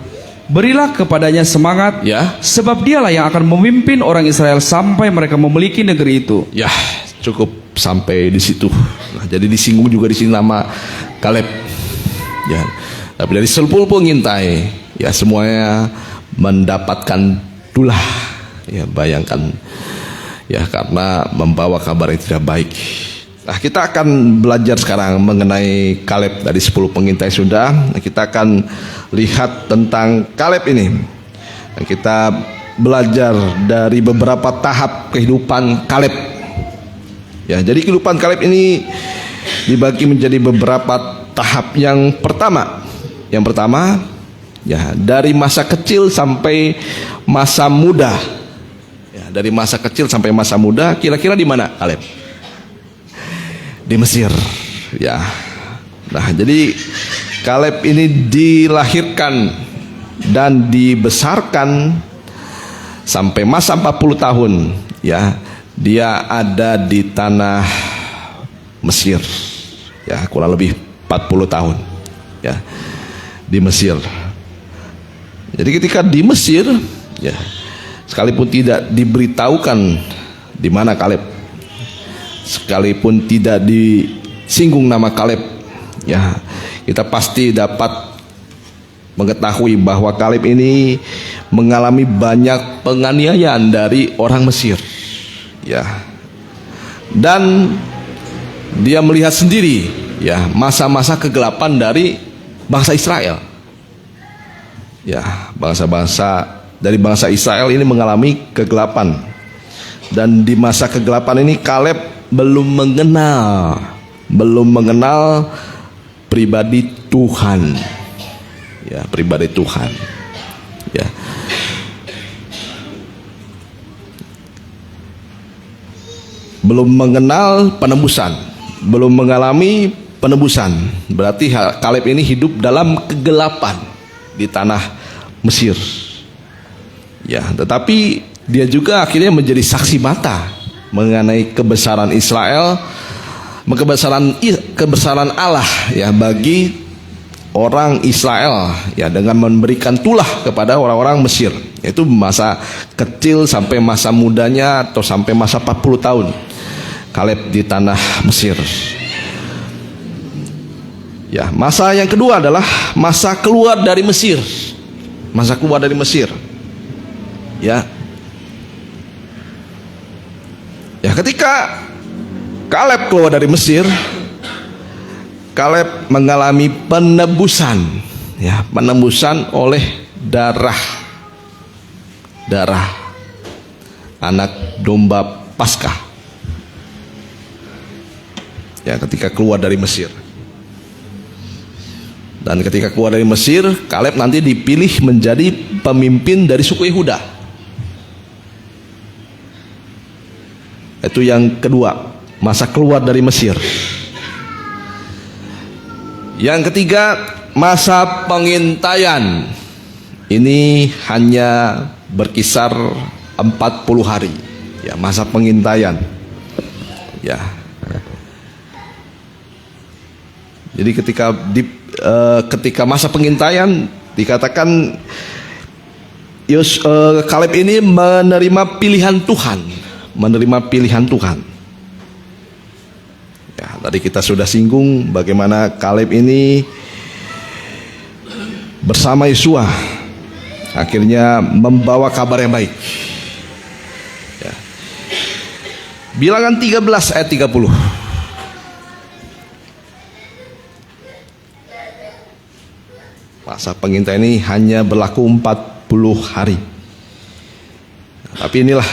Berilah kepadanya semangat, Ya. sebab dialah yang akan memimpin orang Israel sampai mereka memiliki negeri itu. Ya, cukup sampai di situ. Nah, jadi disinggung juga di sini nama Kaleb. Ya, tapi dari 10 pengintai, ya semuanya mendapatkan tulah. Ya, bayangkan. Ya, karena membawa kabar yang tidak baik. Nah, kita akan belajar sekarang mengenai Kaleb. Dari 10 pengintai sudah. Nah, kita akan lihat tentang Kaleb ini. Nah, kita belajar dari beberapa tahap kehidupan Kaleb. Ya, jadi kehidupan Kaleb ini dibagi menjadi beberapa tahap. Yang pertama, ya, dari masa kecil sampai masa muda. Ya, dari masa kecil sampai masa muda, kira-kira di mana Kaleb? Di Mesir. Ya. Nah, jadi Kaleb ini dilahirkan dan dibesarkan sampai masa 40 tahun. Ya, dia ada di tanah Mesir. Ya, kurang lebih 40 tahun. Ya, di Mesir. Jadi ketika di Mesir, ya, sekalipun tidak diberitahukan di mana Kaleb, sekalipun tidak disinggung nama Kaleb, ya, kita pasti dapat mengetahui bahwa Kaleb ini mengalami banyak penganiayaan dari orang Mesir. Ya. Dan dia melihat sendiri, ya, masa-masa kegelapan dari bangsa Israel. Ya, dari bangsa Israel ini mengalami kegelapan. Dan di masa kegelapan ini Kaleb belum mengenal pribadi Tuhan. Ya, pribadi Tuhan. Ya. Belum mengenal penebusan, belum mengalami penebusan. Berarti Kaleb ini hidup dalam kegelapan di tanah Mesir. Ya, tetapi dia juga akhirnya menjadi saksi mata mengenai kebesaran Israel, kebesaran Allah, ya, bagi orang Israel, ya, dengan memberikan tulah kepada orang-orang Mesir. Itu masa kecil sampai masa mudanya atau sampai masa 40 tahun Kaleb di tanah Mesir. Ya, masa yang kedua adalah masa keluar dari Mesir. Masa keluar dari Mesir. Ya. Ya, ketika Kaleb keluar dari Mesir, Kaleb mengalami penebusan, ya, penebusan oleh darah anak domba Paskah. Ya, ketika keluar dari Mesir. Dan ketika keluar dari Mesir, Kaleb nanti dipilih menjadi pemimpin dari suku Yehuda. Itu yang kedua, masa keluar dari Mesir. Yang ketiga, masa pengintaian. Ini hanya berkisar 40 hari. Ya, masa pengintaian. Ya. Jadi ketika masa pengintaian dikatakan Kaleb ini menerima pilihan Tuhan, tadi kita sudah singgung bagaimana Kaleb ini bersama Yosua akhirnya membawa kabar yang baik. Ya. Bilangan 13 ayat 30. Masa pengintaian ini hanya berlaku 40 hari. Tapi inilah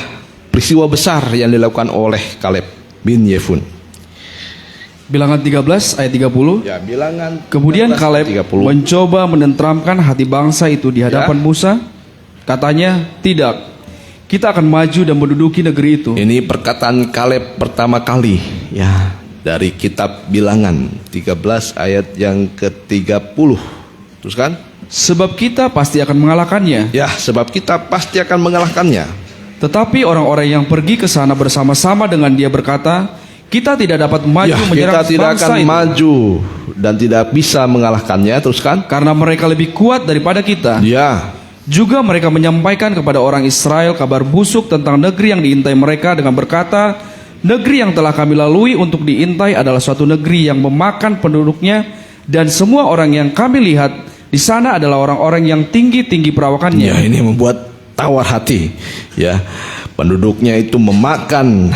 peristiwa besar yang dilakukan oleh Kaleb bin Yefun. Bilangan 13 ayat 30. Ya, bilangan. Kemudian 13, Kaleb 30. mencoba menenteramkan hati bangsa itu di hadapan Musa. Katanya, tidak, kita akan maju dan menduduki negeri itu. Ini perkataan Kaleb pertama kali ya dari kitab Bilangan 13 ayat yang ke-30. Terus kan? Sebab kita pasti akan mengalahkannya. Ya, sebab kita pasti akan mengalahkannya. Tetapi orang-orang yang pergi ke sana bersama-sama dengan dia berkata, kita tidak dapat maju Ya, menyerang kita tidak bangsa akan itu, maju dan tidak bisa mengalahkannya. Terus kan? karena mereka lebih kuat daripada kita. Ya, Juga mereka menyampaikan kepada orang Israel kabar busuk tentang negeri yang diintai mereka dengan berkata, negeri yang telah kami lalui untuk diintai adalah suatu negeri yang memakan penduduknya, dan semua orang yang kami lihat di sana adalah orang-orang yang tinggi-tinggi perawakannya. ya ini membuat tawar hati. Ya, penduduknya itu memakan.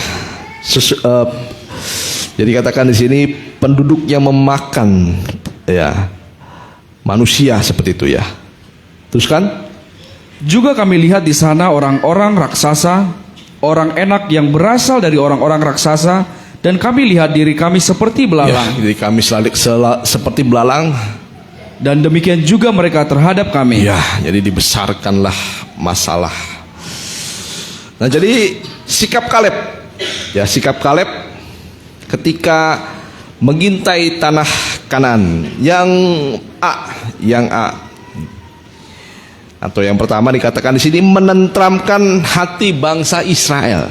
Jadi katakan di sini penduduk yang memakan ya manusia seperti itu ya. Terus kan? Juga kami lihat di sana orang-orang raksasa, orang enak yang berasal dari orang-orang raksasa, dan kami lihat diri kami seperti Ya, belalang. jadi kami seperti belalang. Dan demikian juga mereka terhadap kami. Ya, jadi dibesarkanlah masalah. Nah, jadi sikap Kaleb, ya sikap Kaleb ketika mengintai tanah Kanaan yang A. Atau yang pertama dikatakan di sini menentramkan hati bangsa Israel.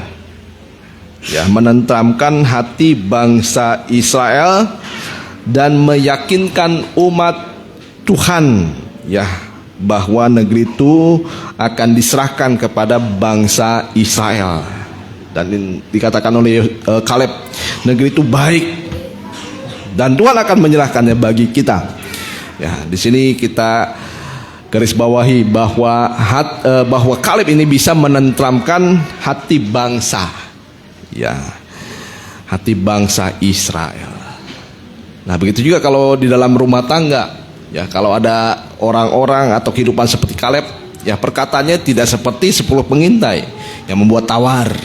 Ya, menentramkan hati bangsa Israel dan meyakinkan umat Tuhan ya bahwa negeri itu akan diserahkan kepada bangsa Israel. Dan dikatakan oleh Kaleb, negeri itu baik dan Tuhan akan menyerahkannya bagi kita. Ya, di sini kita garis bawahi bahwa Kaleb ini bisa menentramkan hati bangsa, ya, hati bangsa Israel. Nah, begitu juga kalau di dalam rumah tangga, ya, kalau ada orang-orang atau kehidupan seperti Kaleb, ya perkataannya tidak seperti 10 pengintai yang membuat tawar,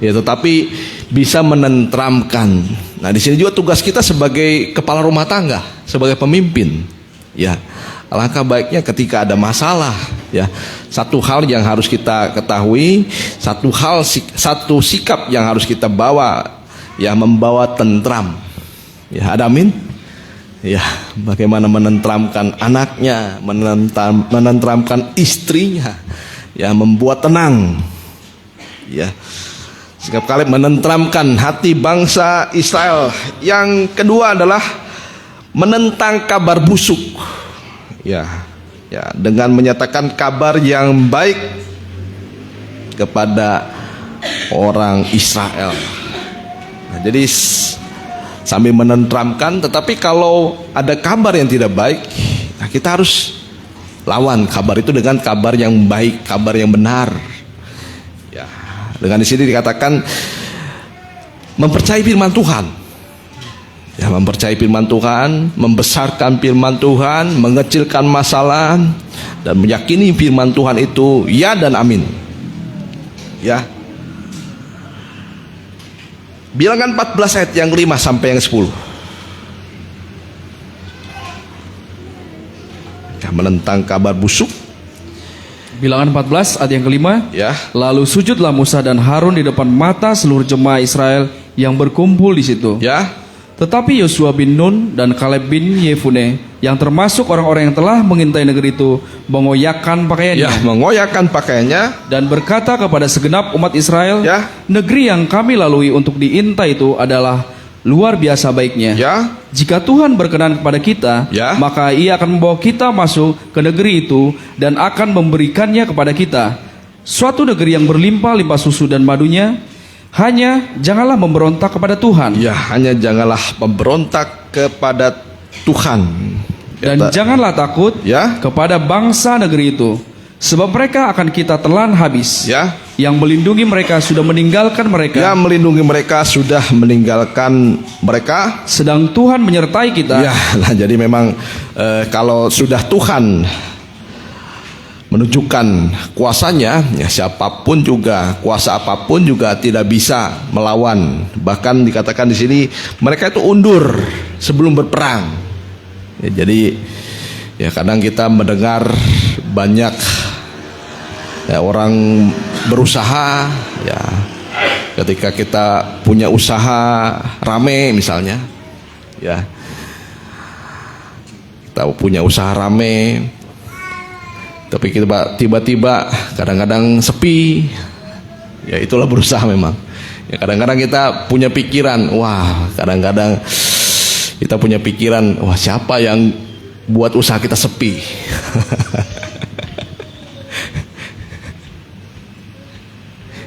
ya, tetapi bisa menentramkan. Nah, di sini juga tugas kita sebagai kepala rumah tangga, sebagai pemimpin, ya. Alangkah baiknya ketika ada masalah, ya, satu hal yang harus kita ketahui, satu sikap yang harus kita bawa, ya, membawa tentram. Ya, ada amin. Ya, bagaimana menentramkan anaknya, menentramkan istrinya, ya, membuat tenang. Ya, sikap Kaleb menentramkan hati bangsa Israel. Yang kedua adalah menentang kabar busuk. Ya, dengan menyatakan kabar yang baik kepada orang Israel. Nah, jadi sambil menentramkan, tetapi kalau ada kabar yang tidak baik, nah kita harus lawan kabar itu dengan kabar yang baik, kabar yang benar. Ya, dengan di sini dikatakan mempercayai firman Tuhan. Ya, mempercayai firman Tuhan, membesarkan firman Tuhan, mengecilkan masalah, dan meyakini firman Tuhan itu ya dan amin. Ya. Bilangan 14 ayat yang 5 sampai yang 10. Ya, menentang kabar busuk. Bilangan 14 ayat yang kelima. Ya. Lalu sujudlah Musa dan Harun di depan mata seluruh jemaah Israel yang berkumpul di situ. Ya. Tetapi Yosua bin Nun dan Kaleb bin Yefune yang termasuk orang-orang yang telah mengintai negeri itu mengoyakkan pakaiannya, Ya, mengoyakkan pakaiannya dan berkata kepada segenap umat Israel, Ya. negeri yang kami lalui untuk diintai itu adalah luar biasa baiknya. Ya. Jika Tuhan berkenan kepada kita, Ya. maka Ia akan membawa kita masuk ke negeri itu dan akan memberikannya kepada kita, suatu negeri yang berlimpah-limpah susu dan madunya. Hanya janganlah memberontak kepada Tuhan. Ya, hanya janganlah memberontak kepada Tuhan. Dan janganlah takut Ya. kepada bangsa negeri itu, sebab mereka akan kita telan habis. Ya. Yang melindungi mereka sudah meninggalkan mereka. Yang melindungi mereka sudah meninggalkan mereka. Sedang Tuhan menyertai kita. Ya, nah jadi memang kalau sudah Tuhan menunjukkan kuasanya, ya siapapun juga, kuasa apapun juga tidak bisa melawan. Bahkan dikatakan di sini mereka itu undur sebelum berperang. Ya, jadi ya kadang kita mendengar banyak ya orang berusaha, ya ketika kita punya usaha rame misalnya, ya kita punya usaha rame, tapi kita tiba-tiba kadang-kadang sepi, ya itulah berusaha memang. Ya kadang-kadang kita punya pikiran, wah kadang-kadang kita punya pikiran, wah siapa yang buat usaha kita sepi?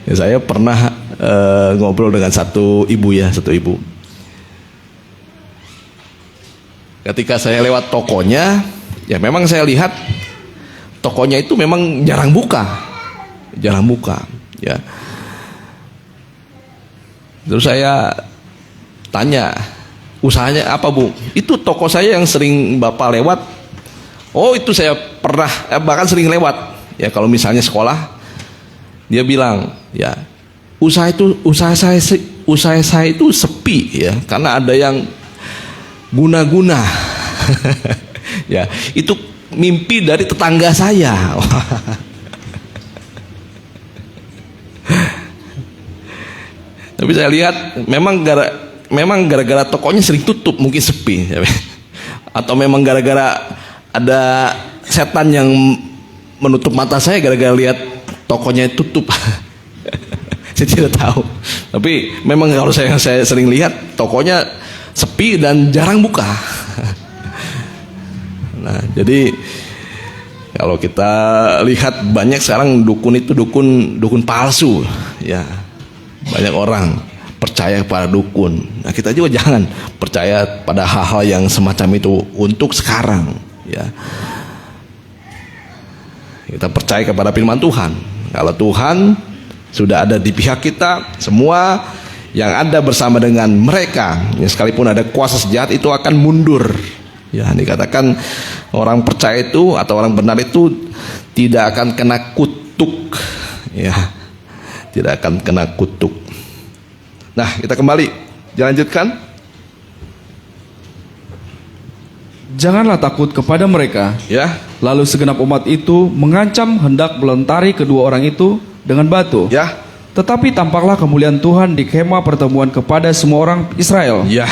Ya, saya pernah ngobrol dengan satu ibu. Ketika saya lewat tokonya, ya memang saya lihat tokonya itu memang jarang buka, ya. Terus saya tanya, usahanya apa Bu? Itu toko saya yang sering Bapak lewat. Oh itu saya pernah, bahkan sering lewat. Ya kalau misalnya sekolah, dia bilang, ya usaha saya itu sepi ya, karena ada yang guna-guna. Ya itu mimpi dari tetangga saya. Tapi saya lihat memang gara-gara tokonya sering tutup, mungkin sepi. Atau memang gara-gara ada setan yang menutup mata saya gara-gara lihat tokonya tutup. Saya tidak tahu. Tapi memang kalau saya sering lihat tokonya sepi dan jarang buka. Nah, jadi kalau kita lihat banyak sekarang dukun itu dukun palsu, ya. Banyak orang percaya pada dukun. Nah, kita juga jangan percaya pada hal-hal yang semacam itu untuk sekarang, ya. Kita percaya kepada firman Tuhan. Kalau Tuhan sudah ada di pihak kita, semua yang ada bersama dengan mereka, ya, sekalipun ada kuasa sejahat itu akan mundur. Ya, dikatakan orang percaya itu atau orang benar itu tidak akan kena kutuk, ya, tidak akan kena kutuk. Nah, kita kembali, dilanjutkan. Janganlah takut kepada mereka. Ya, Lalu segenap umat itu mengancam hendak melentari kedua orang itu dengan batu. ya, Tetapi tampaklah kemuliaan Tuhan di kemah pertemuan kepada semua orang Israel. ya.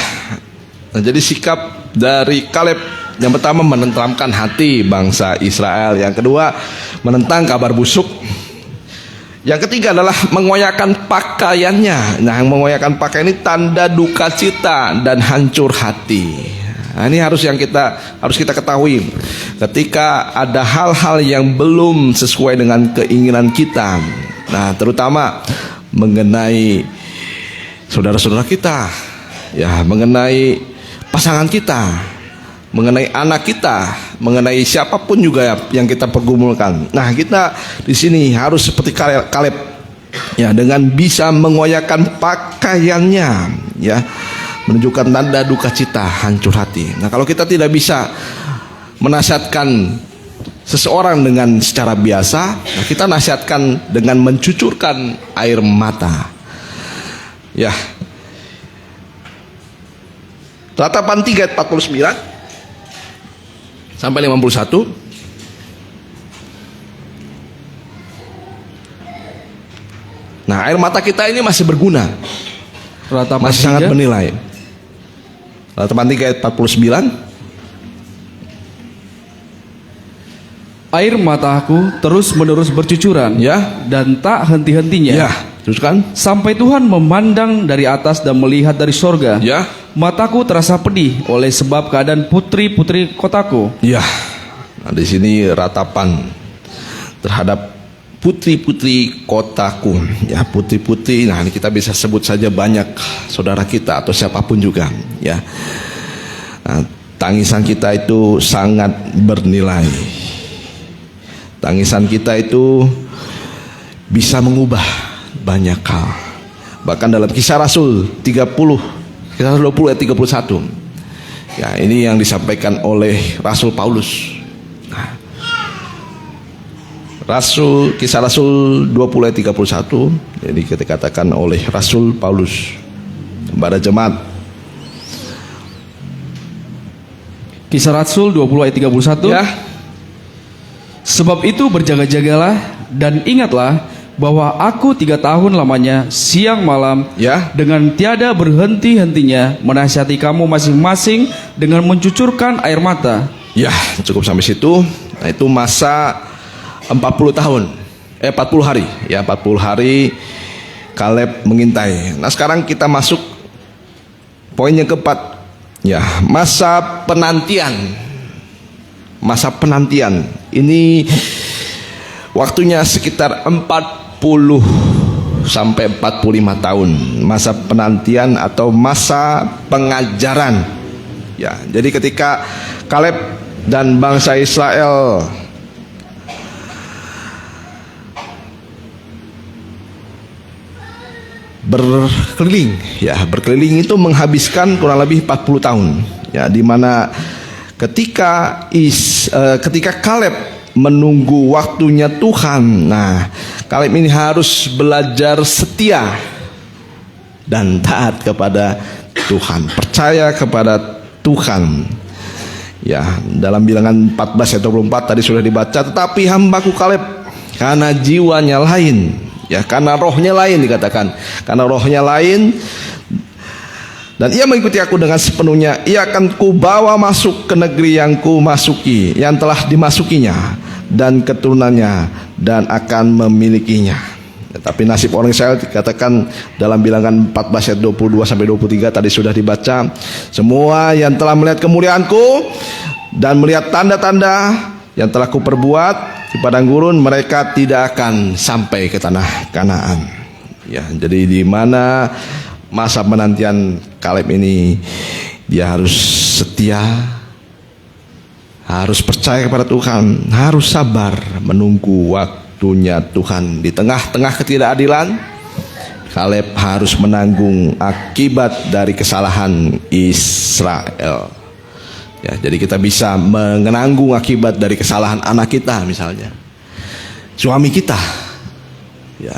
Nah, jadi sikap dari Kaleb yang pertama menenteramkan hati bangsa Israel, yang kedua menentang kabar busuk, yang ketiga adalah mengoyakkan pakaiannya. Nah, yang mengoyakkan pakaian ini tanda duka cita dan hancur hati. Nah, ini harus kita ketahui. Ketika ada hal-hal yang belum sesuai dengan keinginan kita, nah terutama mengenai saudara-saudara kita, ya, mengenai pasangan kita, mengenai anak kita, mengenai siapapun juga yang kita pergumulkan. Nah, kita di sini harus seperti Kaleb, ya, dengan bisa mengoyakkan pakaiannya, ya, menunjukkan tanda duka cita, hancur hati. Nah, kalau kita tidak bisa menasihatkan seseorang dengan secara biasa, nah kita nasihatkan dengan mencucurkan air mata. Ya. Ratapan 3 ayat 49 sampai 51. Nah, air mata kita ini masih berguna, Ratapan masih sangat 3. bernilai. Ratapan 3 ayat 49. Air mataku terus menerus bercucuran, Ya. dan tak henti-hentinya. Ya, teruskan. Sampai Tuhan memandang dari atas dan melihat dari sorga. Ya. Mataku terasa pedih oleh sebab keadaan putri-putri kotaku. Ya. Nah, di sini ratapan terhadap putri-putri kotaku. Ya, putri-putri. Nah, ini kita bisa sebut saja banyak saudara kita atau siapapun juga, ya. Nah, tangisan kita itu sangat bernilai. Tangisan kita itu bisa mengubah banyak hal. Bahkan dalam Kisah Rasul 20 ayat 31. Ya, ini yang disampaikan oleh Rasul Paulus. Nah, Kisah Rasul 20 ayat 31. Jadi dikatakan oleh Rasul Paulus kepada jemaat. Kisah Rasul 20 ayat 31. Ya. Sebab itu berjaga-jagalah dan ingatlah bahwa aku 3 tahun lamanya siang malam, Ya. dengan tiada berhenti-hentinya menasihati kamu masing-masing dengan mencucurkan air mata. Ya, cukup sampai situ. Nah, itu masa 40 tahun. 40 hari. Ya, 40 hari Kaleb mengintai. Nah, sekarang kita masuk poin yang keempat. Ya, masa penantian. Masa penantian. Ini waktunya sekitar 40 sampai 45 tahun. Masa penantian atau masa pengajaran. Ya, jadi ketika Kaleb dan bangsa Israel berkeliling itu menghabiskan kurang lebih 40 tahun. Ya, di mana ketika Kaleb menunggu waktunya Tuhan. Nah, Kaleb ini harus belajar setia dan taat kepada Tuhan, percaya kepada Tuhan. Ya, dalam Bilangan 14 ayat 24 tadi sudah dibaca, tetapi hambaku Kaleb karena jiwanya lain. Ya, karena rohnya lain dikatakan. Karena rohnya lain dan ia mengikuti aku dengan sepenuhnya, ia akan kubawa masuk ke negeri yang kumasuki, yang telah dimasukinya, dan keturunannya, dan akan memilikinya. Tapi nasib orang Israel dikatakan dalam Bilangan 14 ayat 22 sampai 23 tadi sudah dibaca. Semua yang telah melihat kemuliaanku dan melihat tanda-tanda yang telah kuperbuat di padang gurun, mereka tidak akan sampai ke tanah Kanaan. Ya, jadi di mana masa penantian Kaleb ini, dia harus setia, harus percaya kepada Tuhan, harus sabar menunggu waktunya Tuhan. Di tengah-tengah ketidakadilan, Kaleb harus menanggung akibat dari kesalahan Israel. Ya, jadi kita bisa menanggung akibat dari kesalahan anak kita, misalnya suami kita, ya,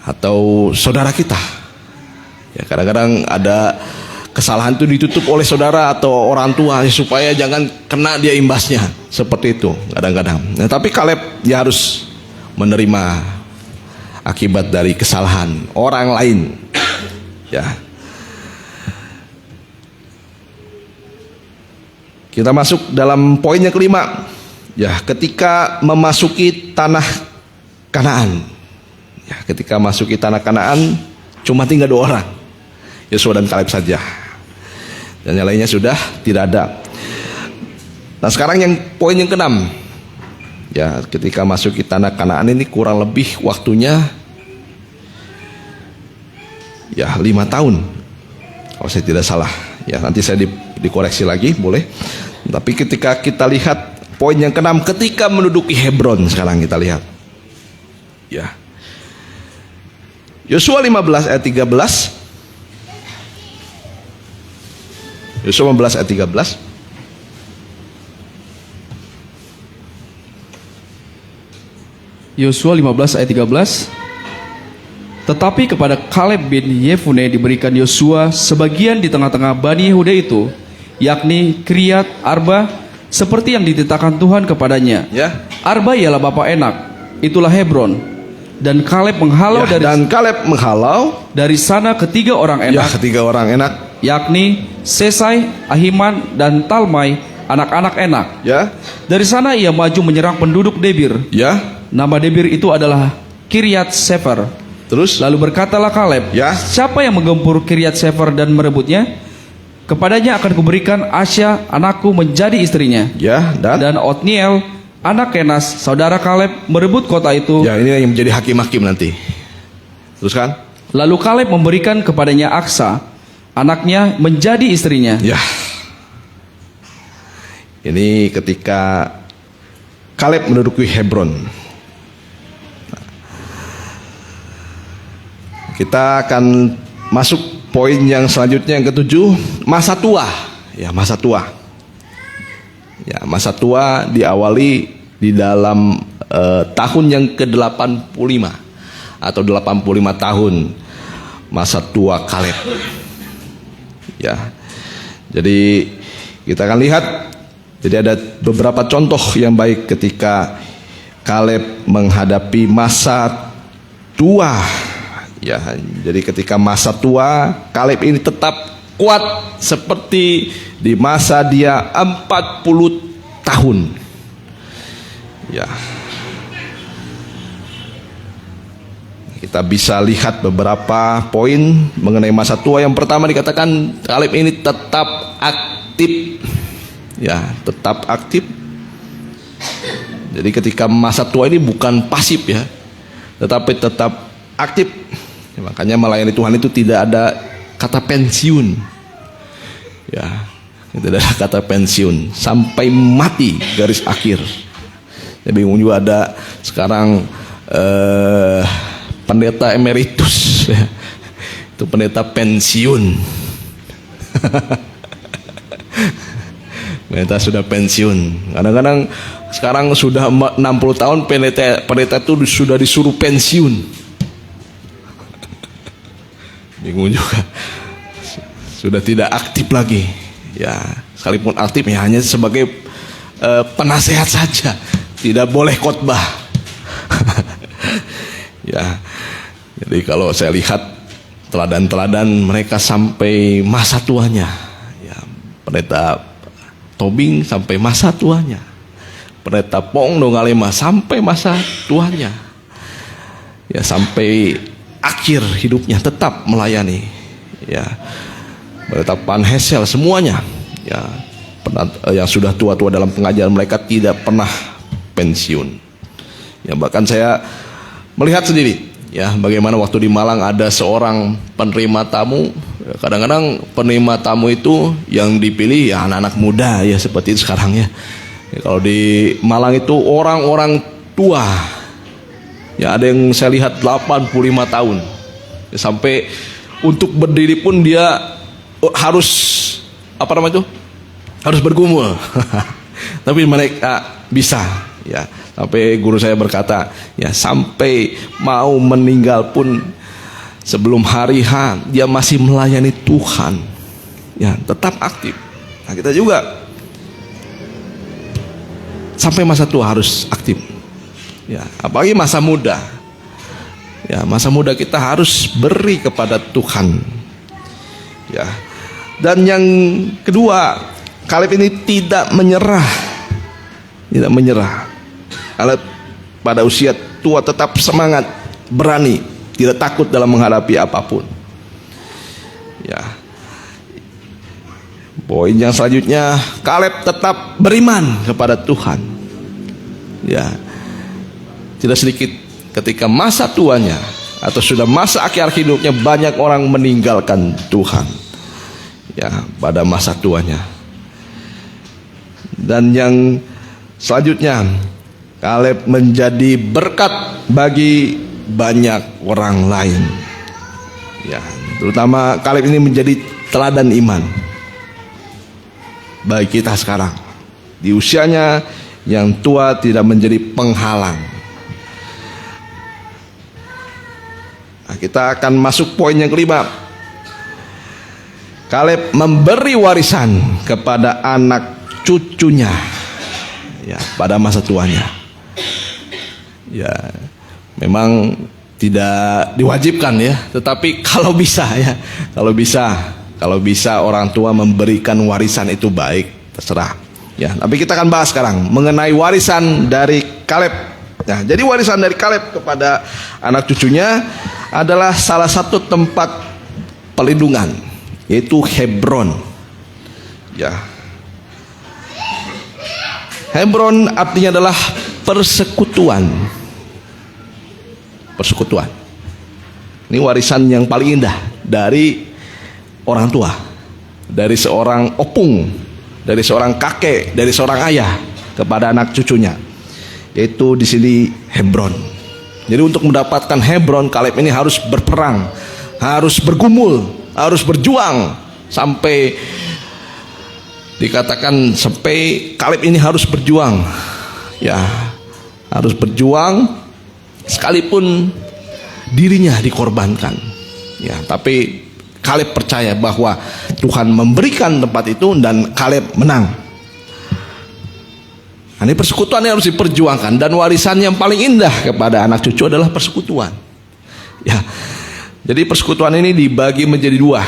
atau saudara kita. Ya, kadang-kadang ada kesalahan itu ditutup oleh saudara atau orang tua supaya jangan kena dia imbasnya, seperti itu kadang-kadang. Nah, tapi Kaleb dia harus menerima akibat dari kesalahan orang lain. Ya. Kita masuk dalam poin yang kelima. Ya, ketika memasuki tanah Kanaan. Ya, ketika masuki tanah Kanaan cuma tinggal 2 orang. Yosua dan Kaleb saja. Dan yang lainnya sudah tidak ada. Nah, sekarang yang poin yang keenam. Ya, ketika masuki tanah Kanaan ini kurang lebih waktunya ya 5 tahun. Kalau saya tidak salah. Ya, nanti saya dikoreksi lagi, boleh. Tapi ketika kita lihat poin yang keenam, ketika menduduki Hebron, sekarang kita lihat. Ya. Yosua 15 ayat 13. Yosua 15 ayat 13. Yosua 15 ayat 13. Tetapi kepada Kaleb bin Yefune diberikan Yosua sebagian di tengah-tengah Bani Yehuda itu, yakni Kiryat Arba, seperti yang ditetapkan Tuhan kepadanya. Ya. Arba ialah bapa Enak, itulah Hebron. Dan Kaleb menghalau dari sana ketiga orang Enak, ketiga orang Enak, yakni Sesai, Ahiman, dan Talmai, anak-anak Enak. Ya. Dari sana ia maju menyerang penduduk Debir. Ya. Nama Debir itu adalah Kiryat Sefer. Terus Lalu berkatalah Kaleb, ya, siapa yang menggempur Kiryat Sefer dan merebutnya? kepadanya akan kuberikan Asya anakku menjadi istrinya. Ya, Dan Otniel anak Kenas saudara Kaleb merebut kota itu. ya, ini yang menjadi hakim-hakim nanti. Teruskan. Lalu Kaleb memberikan kepadanya Aksa anaknya menjadi istrinya. Ya. Ini ketika Kaleb menduduki Hebron. Kita akan masuk poin yang selanjutnya, yang ketujuh, masa tua. Ya, masa tua. Ya, masa tua diawali di dalam tahun yang ke-85 atau 85 tahun masa tua Kaleb. Ya. Jadi kita akan lihat, jadi ada beberapa contoh yang baik ketika Kaleb menghadapi masa tua. Ya, jadi ketika masa tua Kaleb ini tetap kuat seperti di masa dia 40 tahun. Ya. Kita bisa lihat beberapa poin mengenai masa tua. Yang pertama dikatakan Kaleb ini tetap aktif. Ya, tetap aktif. Jadi ketika masa tua ini bukan pasif ya, tetapi tetap aktif. Ya, makanya melayani Tuhan itu tidak ada kata pensiun. Ya, tidak ada kata pensiun sampai mati garis akhir. Ya, bingung juga ada sekarang pendeta emeritus. Ya. Itu pendeta pensiun. Pendeta sudah pensiun. Kadang-kadang sekarang sudah 60 tahun pendeta itu sudah disuruh pensiun. Bingung juga. Sudah tidak aktif lagi. Ya, sekalipun aktif ya hanya sebagai penasehat saja. Tidak boleh khotbah. Ya. Jadi kalau saya lihat teladan-teladan mereka sampai masa tuanya. Ya, pendeta Tobing sampai masa tuanya. Pendeta Pong Dongalema sampai masa tuanya. Ya, sampai akhir hidupnya tetap melayani. Ya, pendeta Pan Hesel semuanya. Ya, yang sudah tua-tua dalam pengajaran mereka tidak pernah pensiun. Ya, bahkan saya melihat sendiri. Ya, bagaimana waktu di Malang ada seorang penerima tamu. Kadang-kadang penerima tamu itu yang dipilih ya anak-anak muda ya seperti itu sekarang ya. Kalau di Malang itu orang-orang tua. Ya, ada yang saya lihat 85 tahun. Ya, sampai untuk berdiri pun dia harus harus bergumul. Tapi mereka bisa ya. Sampai guru saya berkata, ya sampai mau meninggal pun sebelum hari H dia masih melayani Tuhan. Ya, tetap aktif. Nah, kita juga sampai masa tua harus aktif. Ya, apalagi masa muda. Ya, masa muda kita harus beri kepada Tuhan. Ya. Dan yang kedua, Kaleb ini tidak menyerah. Tidak menyerah. Kaleb pada usia tua tetap semangat, berani, tidak takut dalam menghadapi apapun. Ya. Poin yang selanjutnya, Kaleb tetap beriman kepada Tuhan. Ya. Tidak sedikit ketika masa tuanya atau sudah masa akhir hidupnya banyak orang meninggalkan Tuhan. Ya, pada masa tuanya. Dan yang selanjutnya, Kaleb menjadi berkat bagi banyak orang lain. Ya, terutama Kaleb ini menjadi teladan iman bagi kita sekarang. Di usianya yang tua tidak menjadi penghalang. Nah, kita akan masuk poin yang kelima. Kaleb memberi warisan kepada anak cucunya. Ya, pada masa tuanya. Ya, memang tidak diwajibkan ya, tetapi kalau bisa ya, kalau bisa orang tua memberikan warisan itu baik, terserah. Ya, tapi kita akan bahas sekarang mengenai warisan dari Kaleb. Nah, jadi warisan dari Kaleb kepada anak cucunya adalah salah satu tempat pelindungan, yaitu Hebron. Ya. Hebron artinya adalah persekutuan. Persekutuan. Ini warisan yang paling indah dari orang tua, dari seorang opung, dari seorang kakek, dari seorang ayah kepada anak cucunya. Yaitu di sini Hebron. Jadi untuk mendapatkan Hebron, Kaleb ini harus berperang, harus bergumul, harus berjuang sampai dikatakan sampai Kaleb ini harus berjuang, ya, harus berjuang sekalipun dirinya dikorbankan, ya. Tapi Kaleb percaya bahwa Tuhan memberikan tempat itu dan Kaleb menang. Nah, ini persekutuan yang harus diperjuangkan, dan warisan yang paling indah kepada anak cucu adalah persekutuan. Ya, jadi persekutuan ini dibagi menjadi dua,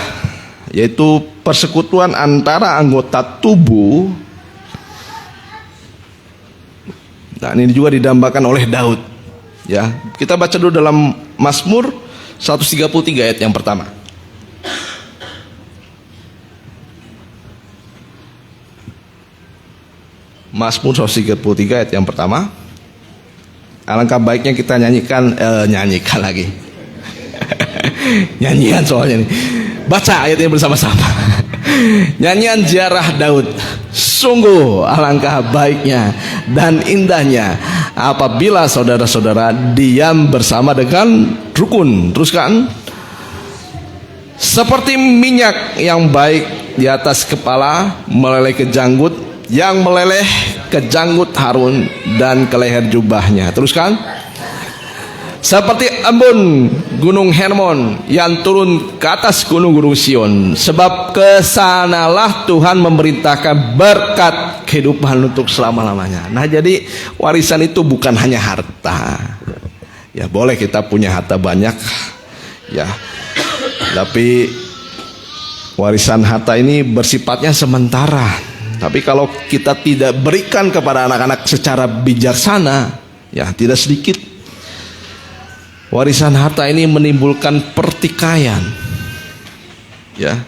yaitu persekutuan antara anggota tubuh. Nah, ini juga didambakan oleh Daud. Ya, kita baca dulu dalam Mazmur 133 ayat yang pertama. Mazmur 133 ayat yang pertama. Alangkah baiknya kita nyanyikan lagi. Nyanyian soalnya nih. Baca ayatnya bersama-sama. Nyanyian ziarah Daud. Sungguh alangkah baiknya dan indahnya apabila saudara-saudara diam bersama dengan rukun. Teruskan. Seperti minyak yang baik di atas kepala meleleh ke janggut, yang meleleh ke janggut Harun dan ke leher jubahnya. Teruskan. Seperti embun gunung Hermon yang turun ke atas gunung-gunung Sion, sebab kesanalah Tuhan memerintahkan berkat kehidupan untuk selama-lamanya. Nah, jadi warisan itu bukan hanya harta. Ya, boleh kita punya harta banyak, ya, tapi warisan harta ini bersifatnya sementara. Tapi kalau kita tidak berikan kepada anak-anak secara bijaksana, ya, tidak sedikit warisan harta ini menimbulkan pertikaian. Ya,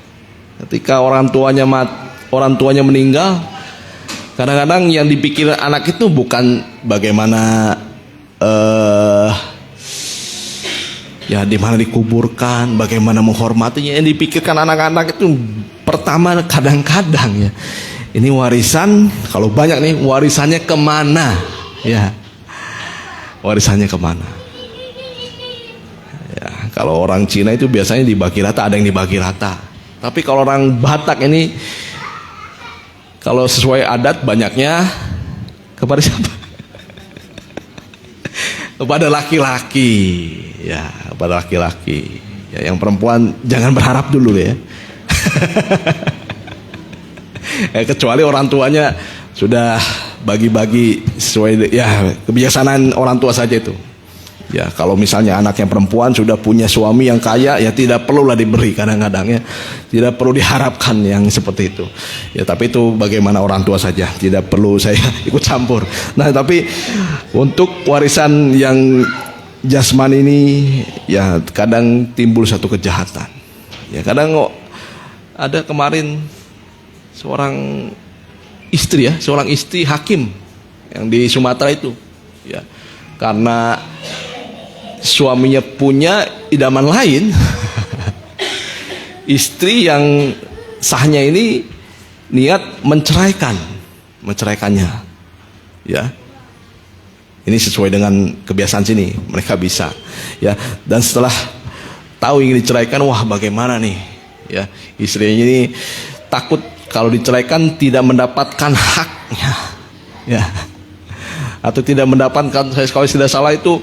ketika orang tuanya meninggal, kadang-kadang yang dipikir anak itu bukan bagaimana ya di mana dikuburkan, bagaimana menghormatinya. Yang dipikirkan anak-anak itu pertama kadang-kadang, ya, ini warisan, kalau banyak nih, warisannya kemana? Ya, warisannya kemana? Ya, kalau orang Cina itu biasanya dibagi rata, ada yang dibagi rata. Tapi kalau orang Batak ini, kalau sesuai adat banyaknya kepada siapa? Kepada laki-laki, ya, kepada laki-laki. Ya, yang perempuan jangan berharap dulu ya. Kecuali orang tuanya sudah bagi-bagi sesuai, ya, kebijaksanaan orang tua saja itu. Ya, kalau misalnya anak yang perempuan sudah punya suami yang kaya, ya tidak perlulah diberi kadang-kadang, ya. Tidak perlu diharapkan yang seperti itu. Ya, tapi itu bagaimana orang tua saja, tidak perlu saya ikut campur. Nah, tapi untuk warisan yang jasmani ini, ya, kadang timbul satu kejahatan. Ya, kadang ada kemarin seorang istri hakim yang di Sumatera itu, ya, karena suaminya punya idaman lain, istri yang sahnya ini niat menceraikannya, ya. Ini sesuai dengan kebiasaan sini, mereka bisa, ya. Dan setelah tahu ingin diceraikan, wah bagaimana nih, ya, istrinya ini takut kalau diceraikan tidak mendapatkan haknya, ya, atau tidak mendapatkan, saya kalau tidak salah itu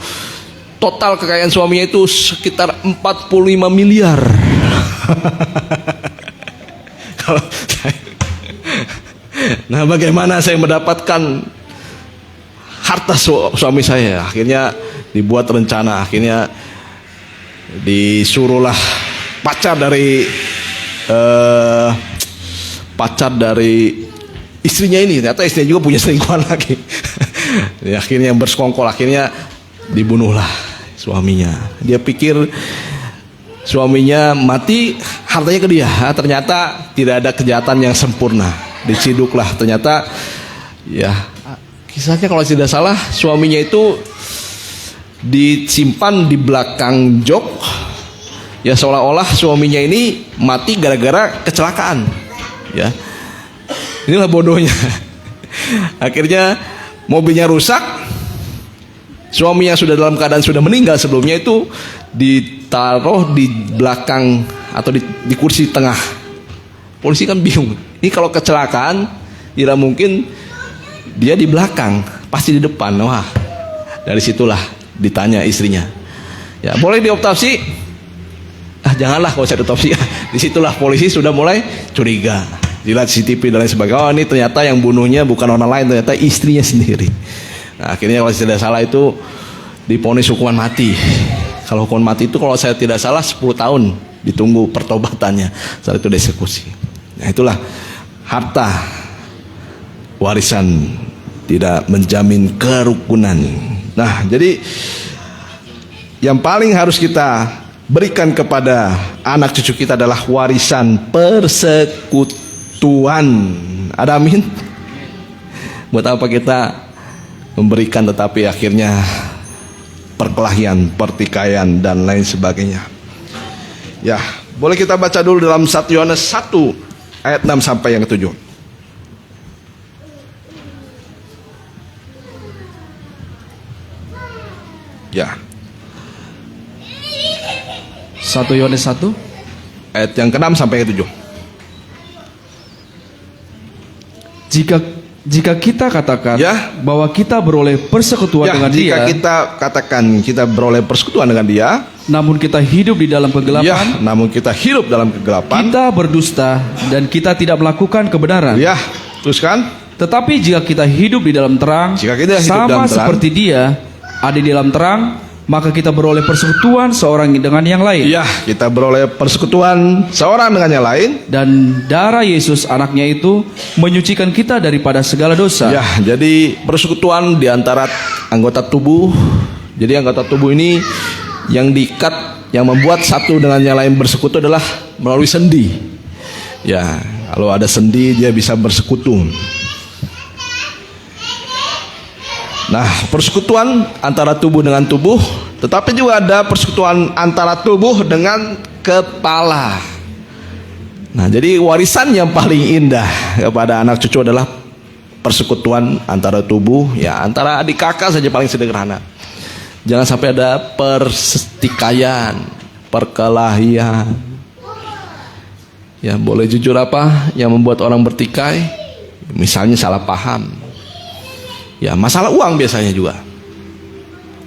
total kekayaan suaminya itu sekitar 45 miliar. Nah, bagaimana saya mendapatkan harta suami saya? Akhirnya dibuat rencana, akhirnya disuruhlah pacar dari istrinya ini. Ternyata istrinya juga punya selingkuhan lagi. Ya, akhirnya bersekongkol, akhirnya dibunuhlah suaminya. Dia pikir suaminya mati, hartanya ke dia. Ternyata tidak ada kejahatan yang sempurna. diciduklah. Ternyata ya kisahnya kalau tidak salah suaminya itu disimpan di belakang jok. Ya seolah-olah suaminya ini mati gara-gara kecelakaan. Ya. Inilah bodohnya. Akhirnya mobilnya rusak. Suaminya sudah dalam keadaan sudah meninggal sebelumnya itu ditaruh di belakang atau di kursi tengah. Polisi kan bingung. Ini kalau kecelakaan tidak mungkin dia di belakang, pasti di depan. Wah, dari situlah ditanya istrinya. Ya, boleh diotopsi? Janganlah kalau saya diotopsi. Disitulah polisi sudah mulai curiga. Dilihat CCTV dan lain sebagainya. Oh, ini ternyata yang bunuhnya bukan orang lain, ternyata istrinya sendiri. Nah, akhirnya kalau tidak salah itu divonis hukuman mati. Kalau hukuman mati itu kalau saya tidak salah 10 tahun ditunggu pertobatannya. Setelah itu dieksekusi. Nah, itulah harta warisan tidak menjamin kerukunan. Nah, jadi yang paling harus kita berikan kepada anak cucu kita adalah warisan persekutuan. Ada amin? Buat apa kita memberikan tetapi akhirnya perkelahian, pertikaian dan lain sebagainya. Ya, boleh kita baca dulu dalam 1 Yohanes 1 ayat 6 sampai yang ke-7. Ya. 1 Yohanes 1 Ayat yang ke-6 sampai ke-7. Jika kita katakan Ya. bahwa kita beroleh persekutuan dengan jika Dia, kita katakan kita beroleh persekutuan dengan Dia, namun kita hidup di dalam kegelapan, namun kita hidup dalam kegelapan. kita berdusta dan kita tidak melakukan kebenaran. Ya, teruskan. Tetapi jika kita hidup di dalam terang, Jika kita hidup sama dalam terang, seperti Dia ada di dalam terang, maka kita beroleh persekutuan seorang dengan yang lain. Ya, kita beroleh persekutuan seorang dengan yang lain. Dan darah Yesus anaknya itu menyucikan kita daripada segala dosa. Ya, jadi persekutuan di antara anggota tubuh. Jadi anggota tubuh ini yang diikat, yang membuat satu dengan yang lain bersekutu adalah melalui sendi. Ya, kalau ada sendi dia bisa bersekutu. Nah, persekutuan antara tubuh dengan tubuh, tetapi juga ada persekutuan antara tubuh dengan kepala. Nah, jadi warisan yang paling indah kepada anak cucu adalah persekutuan antara tubuh, ya antara adik kakak saja paling sederhana. Jangan sampai ada pertikaian, perkelahian. Ya, boleh jujur apa yang membuat orang bertikai? Misalnya salah paham. Ya, masalah uang biasanya juga.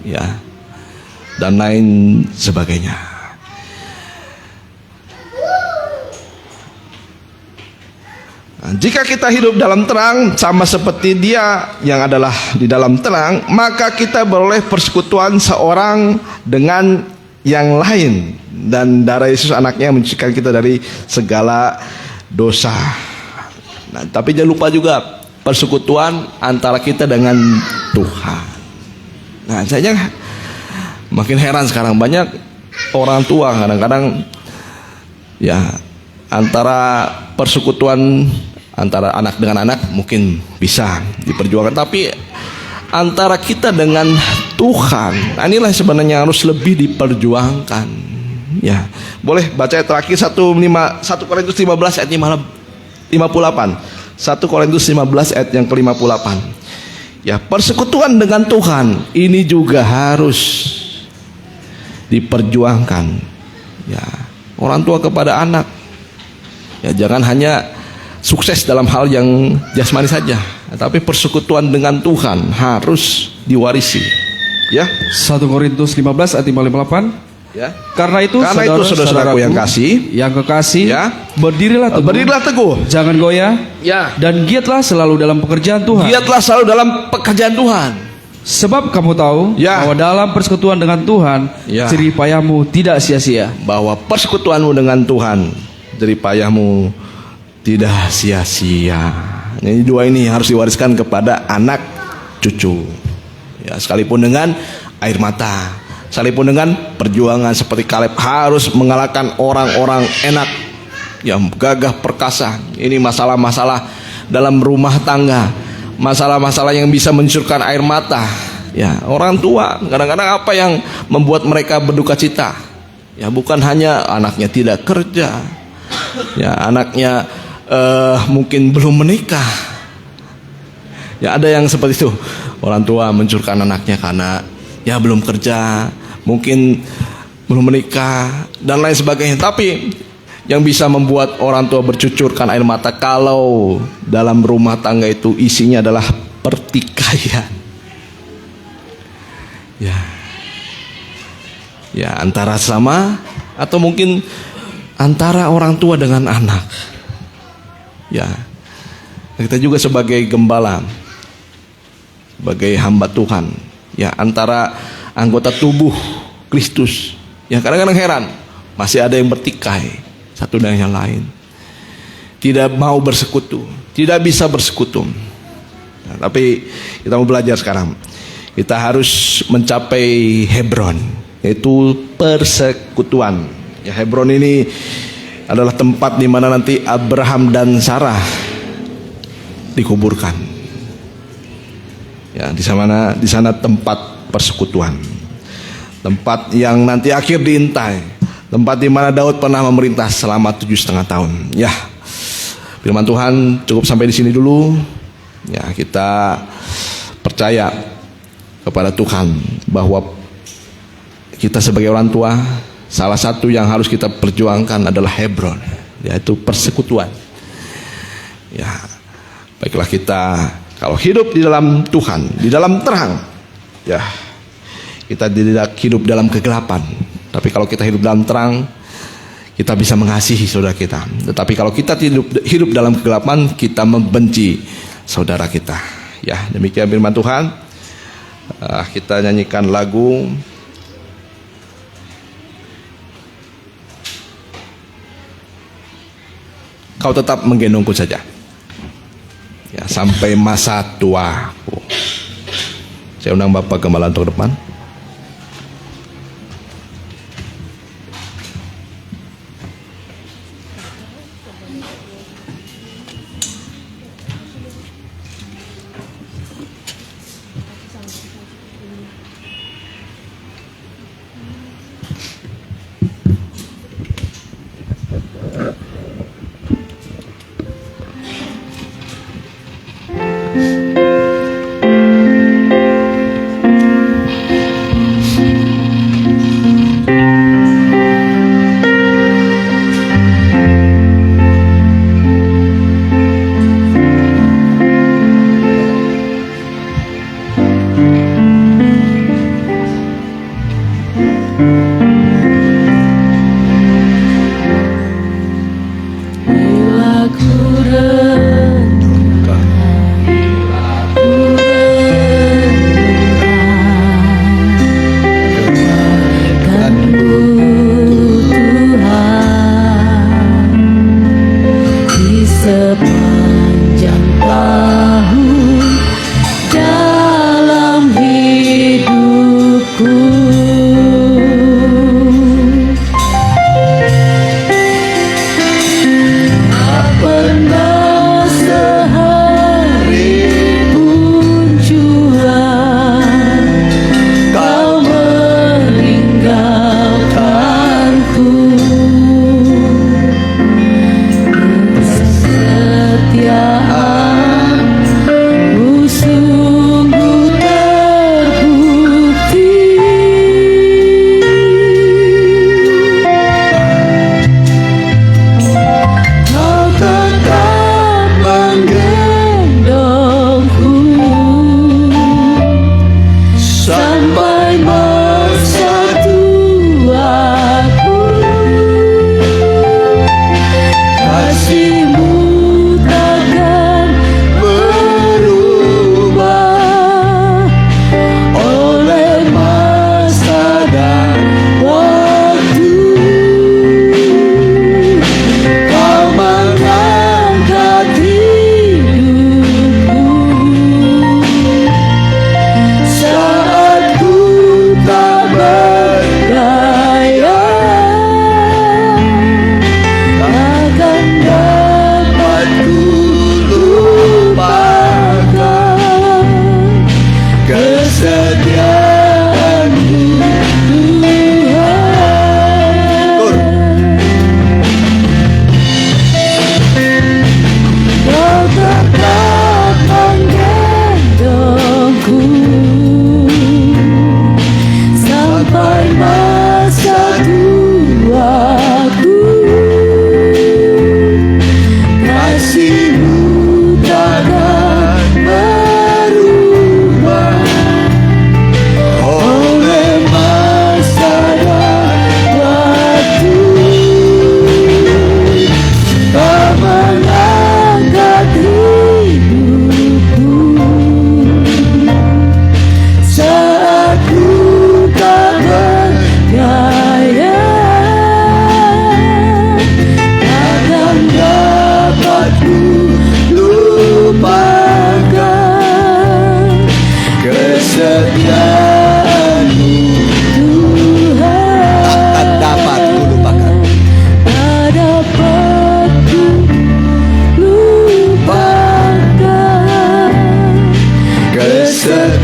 Ya. Dan lain sebagainya. Nah, jika kita hidup dalam terang sama seperti Dia yang adalah di dalam terang, maka kita beroleh persekutuan seorang dengan yang lain, dan darah Yesus anaknya mencucikan kita dari segala dosa. Nah, tapi jangan lupa juga persekutuan antara kita dengan Tuhan. Nah, saya makin heran sekarang, banyak orang tua kadang-kadang ya antara persekutuan antara anak dengan anak mungkin bisa diperjuangkan, tapi antara kita dengan Tuhan, nah inilah sebenarnya harus lebih diperjuangkan. Ya, boleh baca ayat terakhir 1 Korintus 15 ayat 58. 1 Korintus 15 ayat yang ke-58. Ya, persekutuan dengan Tuhan ini juga harus diperjuangkan. Ya, orang tua kepada anak. Ya, jangan hanya sukses dalam hal yang jasmani saja, tapi persekutuan dengan Tuhan harus diwarisi. Ya. 1 Korintus 15 ayat 58. Ya. Karena itu saudara-saudaraku yang kekasih, ya, berdirilah teguh. Berdirilah teguh. Jangan goyah. Ya. Dan giatlah selalu dalam pekerjaan Tuhan. Giatlah selalu dalam pekerjaan Tuhan. Sebab kamu tahu Ya. bahwa dalam persekutuan dengan Tuhan, Ya. jerih payahmu tidak sia-sia. Bahwa persekutuanmu dengan Tuhan, jerih payahmu tidak sia-sia. Ini dua ini harus diwariskan kepada anak cucu. Ya, sekalipun dengan air mata, sekalipun dengan perjuangan seperti Kaleb harus mengalahkan orang-orang enak yang gagah perkasa. Ini masalah-masalah dalam rumah tangga, masalah-masalah yang bisa mencurahkan air mata. Ya, orang tua kadang-kadang apa yang membuat mereka berduka cita? Ya, bukan hanya anaknya tidak kerja, ya anaknya mungkin belum menikah. Ya, ada yang seperti itu. Orang tua mencurahkan anaknya karena ya belum kerja, mungkin belum menikah dan lain sebagainya. Tapi yang bisa membuat orang tua bercucurkan air mata kalau dalam rumah tangga itu isinya adalah pertikaian. Ya, antara sama atau mungkin antara orang tua dengan anak. Ya, kita juga sebagai gembala, sebagai hamba Tuhan, ya antara anggota tubuh Kristus. Ya, kadang-kadang heran masih ada yang bertikai satu dengan yang lain, tidak mau bersekutu, tidak bisa bersekutu. Nah, tapi kita mau belajar sekarang. Kita harus mencapai Hebron, yaitu persekutuan. Ya, Hebron ini adalah tempat di mana nanti Abraham dan Sarah dikuburkan. Ya, di sana tempat persekutuan. Tempat yang nanti akhir diintai. Tempat di mana Daud pernah memerintah selama 7,5 tahun. Ya, firman Tuhan cukup sampai di sini dulu. Ya, kita percaya kepada Tuhan bahwa kita sebagai orang tua, salah satu yang harus kita perjuangkan adalah Hebron, yaitu persekutuan. Ya, baiklah, kita kalau hidup di dalam Tuhan, di dalam terang, ya kita tidak hidup dalam kegelapan. Tapi kalau kita hidup dalam terang, kita bisa mengasihi saudara kita. Tetapi kalau kita hidup dalam kegelapan, kita membenci saudara kita. Ya, demikian firman Tuhan. Kita nyanyikan lagu Kau Tetap Menggendongku Saja. Ya, sampai masa tuaku. Saya undang Bapak Gembala untuk depan.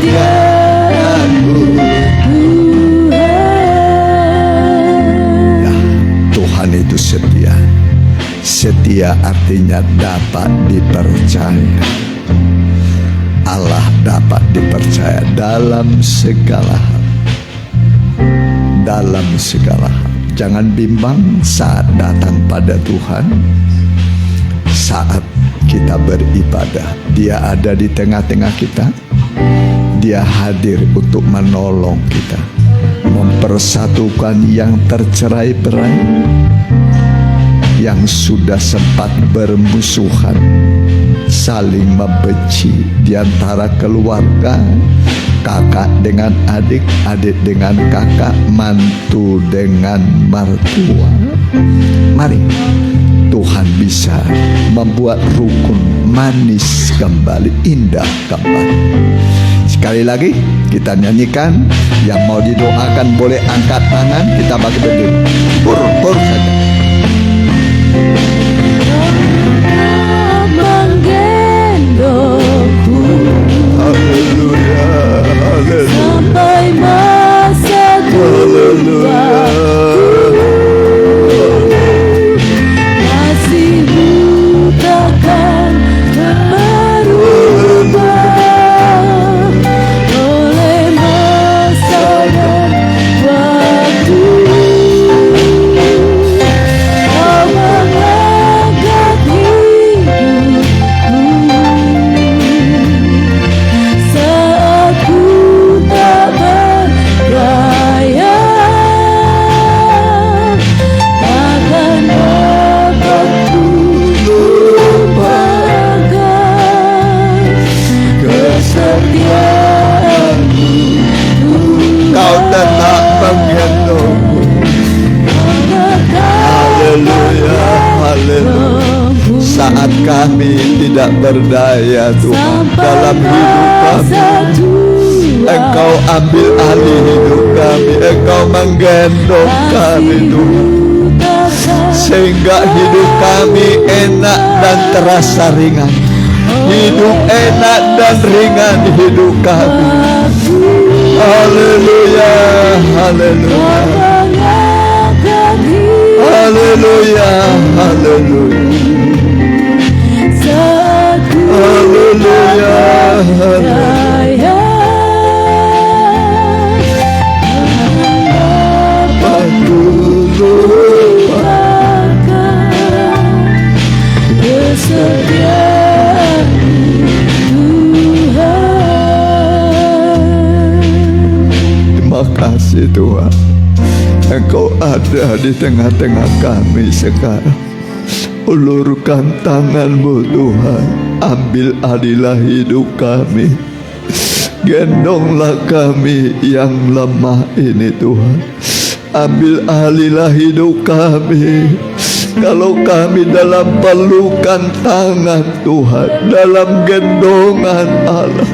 kesetiaan-Mu Tuhan. Ya, Tuhan itu setia. Setia artinya dapat dipercaya. Allah dapat dipercaya dalam segala hal. Dalam segala hal. Jangan bimbang saat datang pada Tuhan. Saat kita beribadah, Dia ada di tengah-tengah kita. Dia hadir untuk menolong kita, mempersatukan yang tercerai-berai, yang sudah sempat bermusuhan, saling membenci di antara keluarga, kakak dengan adik, adik dengan kakak, mantu dengan mertua. Mari Tuhan bisa membuat rukun manis kembali, indah kembali. Sekali lagi kita nyanyikan. Yang mau didoakan boleh angkat tangan, kita bagi berdiri. Pur saja. Menggendongku Haleluya, haleluya, sampai masa tua. Kasih-Mu takkan berubah oleh masa dan waktu. Kau mengangkat hidupku saat ku tak berdaya, takkan dapat ku lupakan kesetiaan-Mu Kau tetap menggendongku. Haleluya, haleluya. Saat kami tidak berdaya Tuhan dalam hidup kami, Engkau ambil alih hidup kami, Engkau menggendong kami Tuhan, sehingga hidup kami enak dan terasa ringan. Hidup enak dan ringan hidup kami. Haleluya, haleluya, haleluya, haleluya, haleluya, haleluya. Aku terima kasih Tuhan, Engkau ada di tengah-tengah kami sekarang. Ulurkan tangan-Mu Tuhan, ambil alihlah hidup kami. Gendonglah kami yang lemah ini Tuhan, ambil alihlah hidup kami. Kalau kami dalam pelukan tangan Tuhan, dalam gendongan Allah,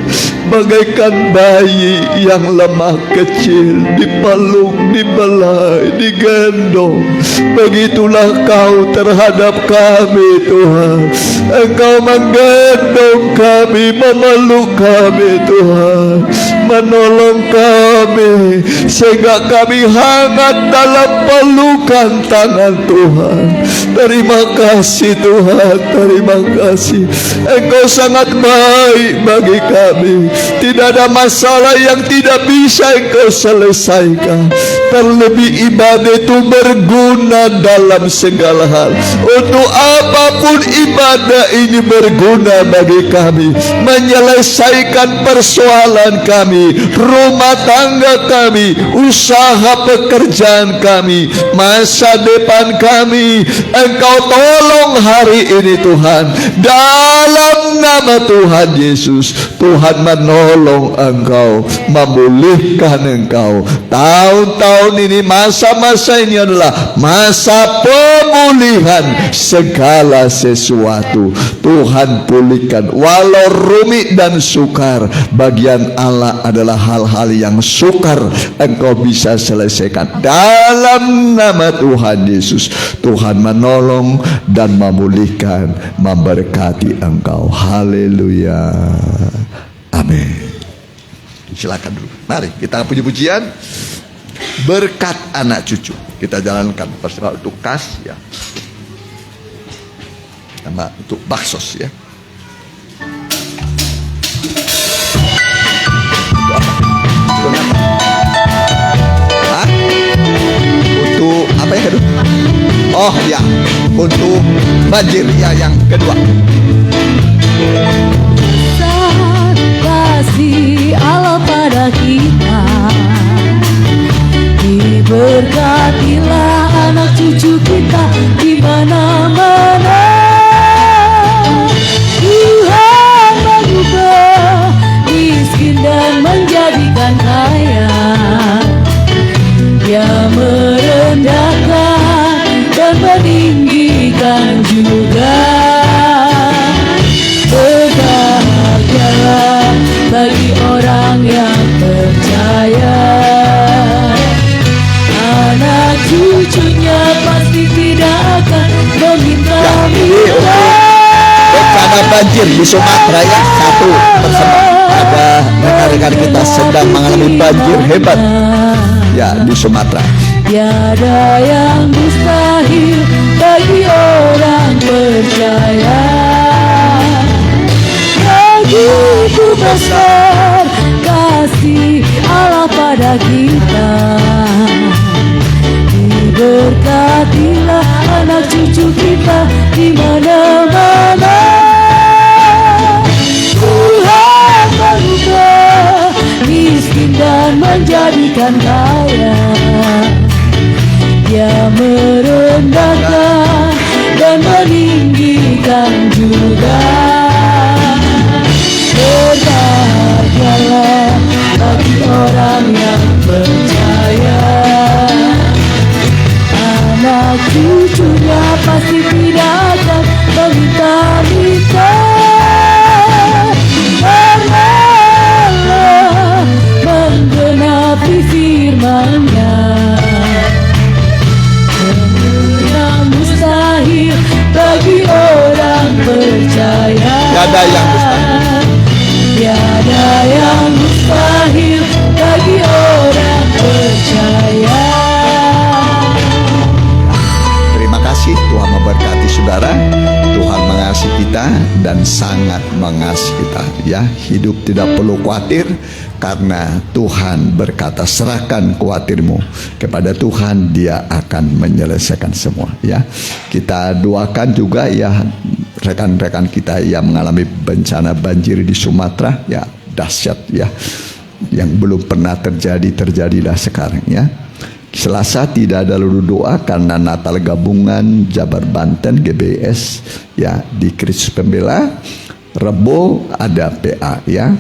bagaikan bayi yang lemah kecil, dipeluk, dibelai, digendong. Begitulah Kau terhadap kami Tuhan. Engkau menggendong kami, memeluk kami Tuhan, menolong kami, sehingga kami hangat dalam pelukan tangan Tuhan. Terima kasih Tuhan, terima kasih. Engkau sangat baik bagi kami. Tidak ada masalah yang tidak bisa Engkau selesaikan. Terlebih ibadah itu berguna dalam segala hal. Untuk apapun ibadah ini berguna bagi kami, menyelesaikan persoalan kami, rumah tangga kami, usaha pekerjaan kami, masa depan kami. Engkau tolong hari ini Tuhan, dalam nama Tuhan Yesus. Tuhan menolong engkau, memulihkan engkau. Tahun-tahun ini, masa-masa ini adalah masa pemulihan segala sesuatu. Tuhan pulihkan, walau rumit dan sukar. Bagian Allah adalah hal-hal yang sukar, engkau bisa selesaikan dalam nama Tuhan Yesus. Tuhan menolong dan memulihkan, memberkati engkau. Haleluya, amin. Silakan dulu. Mari kita puji-pujian berkat anak cucu. Kita jalankan persembahan untuk kas ya. Sama untuk baksos ya. Hah? Untuk apa ya kedua? Oh ya, untuk banjir ya yang kedua. Besar kasih Allah pada kita, diberkatilah anak cucu kita di mana-mana. Tuhan mengubah miskin dan menjadikan kaya. Dia merendahkan dan meninggikan juga. Berbahagialah bagi orang yang percaya, anak cucunya pasti tidak akan meminta-minta. Bencana banjir di Sumatera ya, satu persembahan. Ada rekan-rekan kita sedang mengalami banjir hebat ya di Sumatera. Tiada yang mustahil bagi orang percaya. Begitu besar kasih Allah pada kita, diberkatilah anak cucu kita di mana-mana. Tuhan mengubah miskin dan menjadikan kaya. Dia merendahkan dan meninggikan juga. Berbahagialah bagi orang yang percaya, anak cucunya pasti tidak akan meminta-minta. Karena Allah menggenapi firman-Nya, yang mustahil bagi orang percaya. Tiada yang mustahil. Tiada yang mustahil bagi orang percaya. Terima kasih, Tuhan memberkati saudara. Tuhan mengasihi kita dan sangat mengasihi kita ya. Hidup tidak perlu khawatir karena Tuhan berkata serahkan khawatirmu kepada Tuhan, Dia akan menyelesaikan semua ya. Kita doakan juga ya rekan-rekan kita yang mengalami bencana banjir di Sumatera ya, dahsyat ya, yang belum pernah terjadilah sekarang ya. Selasa tidak ada lulu doa karena Natal Gabungan Jabar Banten GBS ya di Kristus Pembela. Rebo ada PA ya.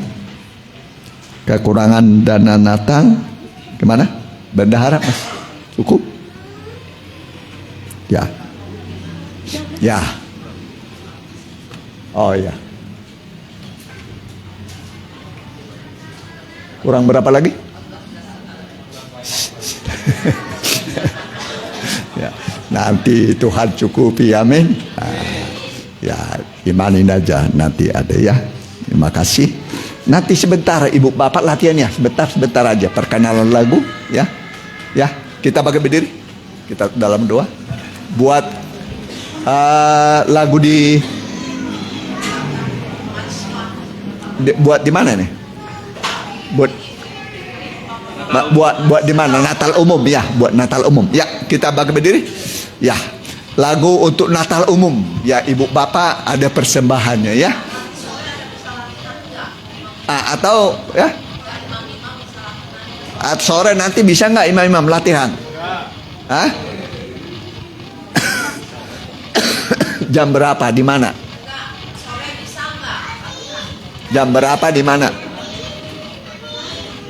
Kekurangan dana Natal gimana? Bendahara Mas cukup? Ya. Ya. Oh ya. Kurang berapa lagi? Ya, nanti Tuhan cukupi, amin. Nah, ya imanin aja nanti ada ya. Terima kasih. Nanti sebentar ibu bapak latihannya sebentar aja perkenalan lagu ya. Ya kita bagi berdiri, kita dalam doa buat lagu buat di mana nih? Buat di mana? Natal umum ya, buat Natal umum. Ya, kita bagi berdiri. Ya, lagu untuk Natal umum. Ya, ibu bapak ada persembahannya ya. Atau ya. Sore nanti bisa nggak imam-imam latihan? Hah? Jam berapa? Di mana? Jam berapa di mana?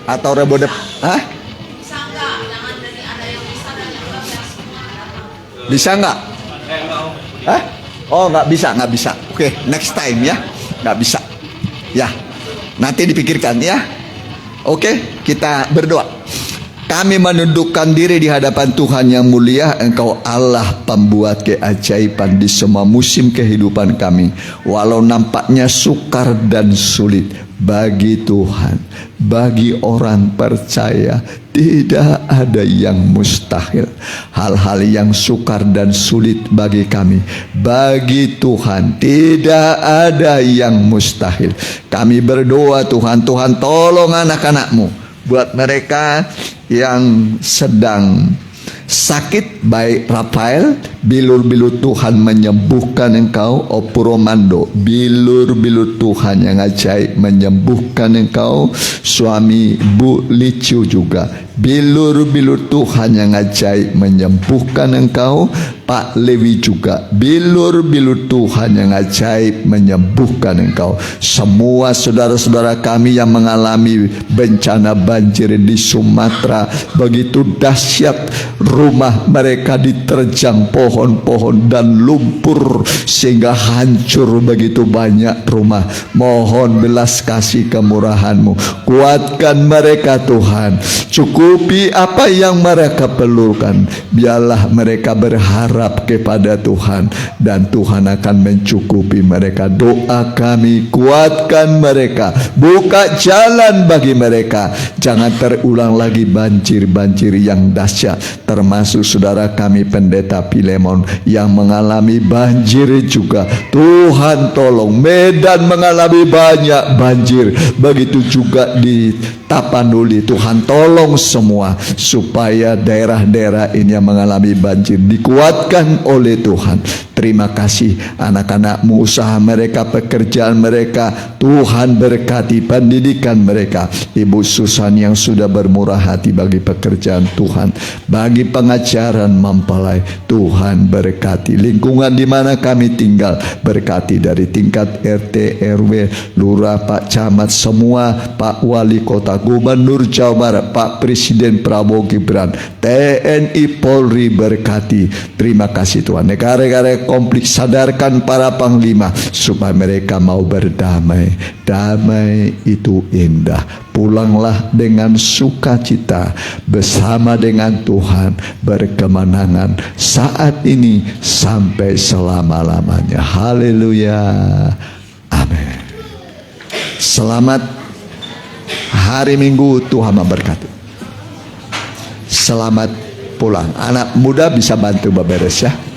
Atau rebo hah? Bisa nggak? Hah? Oh nggak bisa. Oke, next time ya. Nggak bisa. Ya, nanti dipikirkan ya. Oke, kita berdoa. Kami menundukkan diri di hadapan Tuhan yang mulia. Engkau Allah pembuat keajaiban di semua musim kehidupan kami. Walau nampaknya sukar dan sulit, bagi Tuhan, bagi orang percaya, tidak ada yang mustahil. Hal-hal yang sukar dan sulit bagi kami, bagi Tuhan tidak ada yang mustahil. Kami berdoa Tuhan, Tuhan tolong anak-anak-Mu. Buat mereka yang sedang sakit, baik Rafael, bilur-bilur Tuhan menyembuhkan engkau. Opuromando, bilur-bilur Tuhan yang ajaib menyembuhkan engkau. Suami Bu Licu juga, bilur-bilur Tuhan yang ajaib menyembuhkan engkau. Pak Lewi juga, bilur-bilur Tuhan yang ajaib menyembuhkan engkau. Semua saudara-saudara kami yang mengalami bencana banjir di Sumatera, begitu dahsyat, rumah mereka diterjang pohon-pohon dan lumpur sehingga hancur begitu banyak rumah. Mohon belas kasih kemurahan-Mu, kuatkan mereka Tuhan, cukupi apa yang mereka perlukan. Biarlah mereka berharap kepada Tuhan dan Tuhan akan mencukupi mereka. Doa kami, kuatkan mereka, buka jalan bagi mereka. Jangan terulang lagi banjir-banjir yang dahsyat, termasuk saudara kami Pendeta Pilemon yang mengalami banjir juga. Tuhan tolong, Medan mengalami banyak banjir, begitu juga di Tapanuli. Tuhan tolong semua supaya daerah-daerah ini yang mengalami banjir dikuatkan oleh Tuhan. Terima kasih anak-anak-Mu, usaha mereka, pekerjaan mereka, Tuhan berkati pendidikan mereka. Ibu Susan yang sudah bermurah hati bagi pekerjaan Tuhan, bagi pengajaran mempelai, Tuhan berkati. Lingkungan di mana kami tinggal, berkati dari tingkat RT, RW, Lurah, Pak Camat, semua, Pak Wali Kota, Gubernur Jawa Barat, Pak Presiden Prabowo Gibran, TNI Polri berkati. Terima kasih Tuhan. Negara-negara konflik, sadarkan para panglima supaya mereka mau berdamai. Damai itu indah. Pulanglah dengan sukacita bersama dengan Tuhan, berkemenangan saat ini sampai selama-lamanya. Haleluya. Amin. Selamat hari Minggu, Tuhan memberkati. Selamat pulang. Anak muda bisa bantu beberes ya.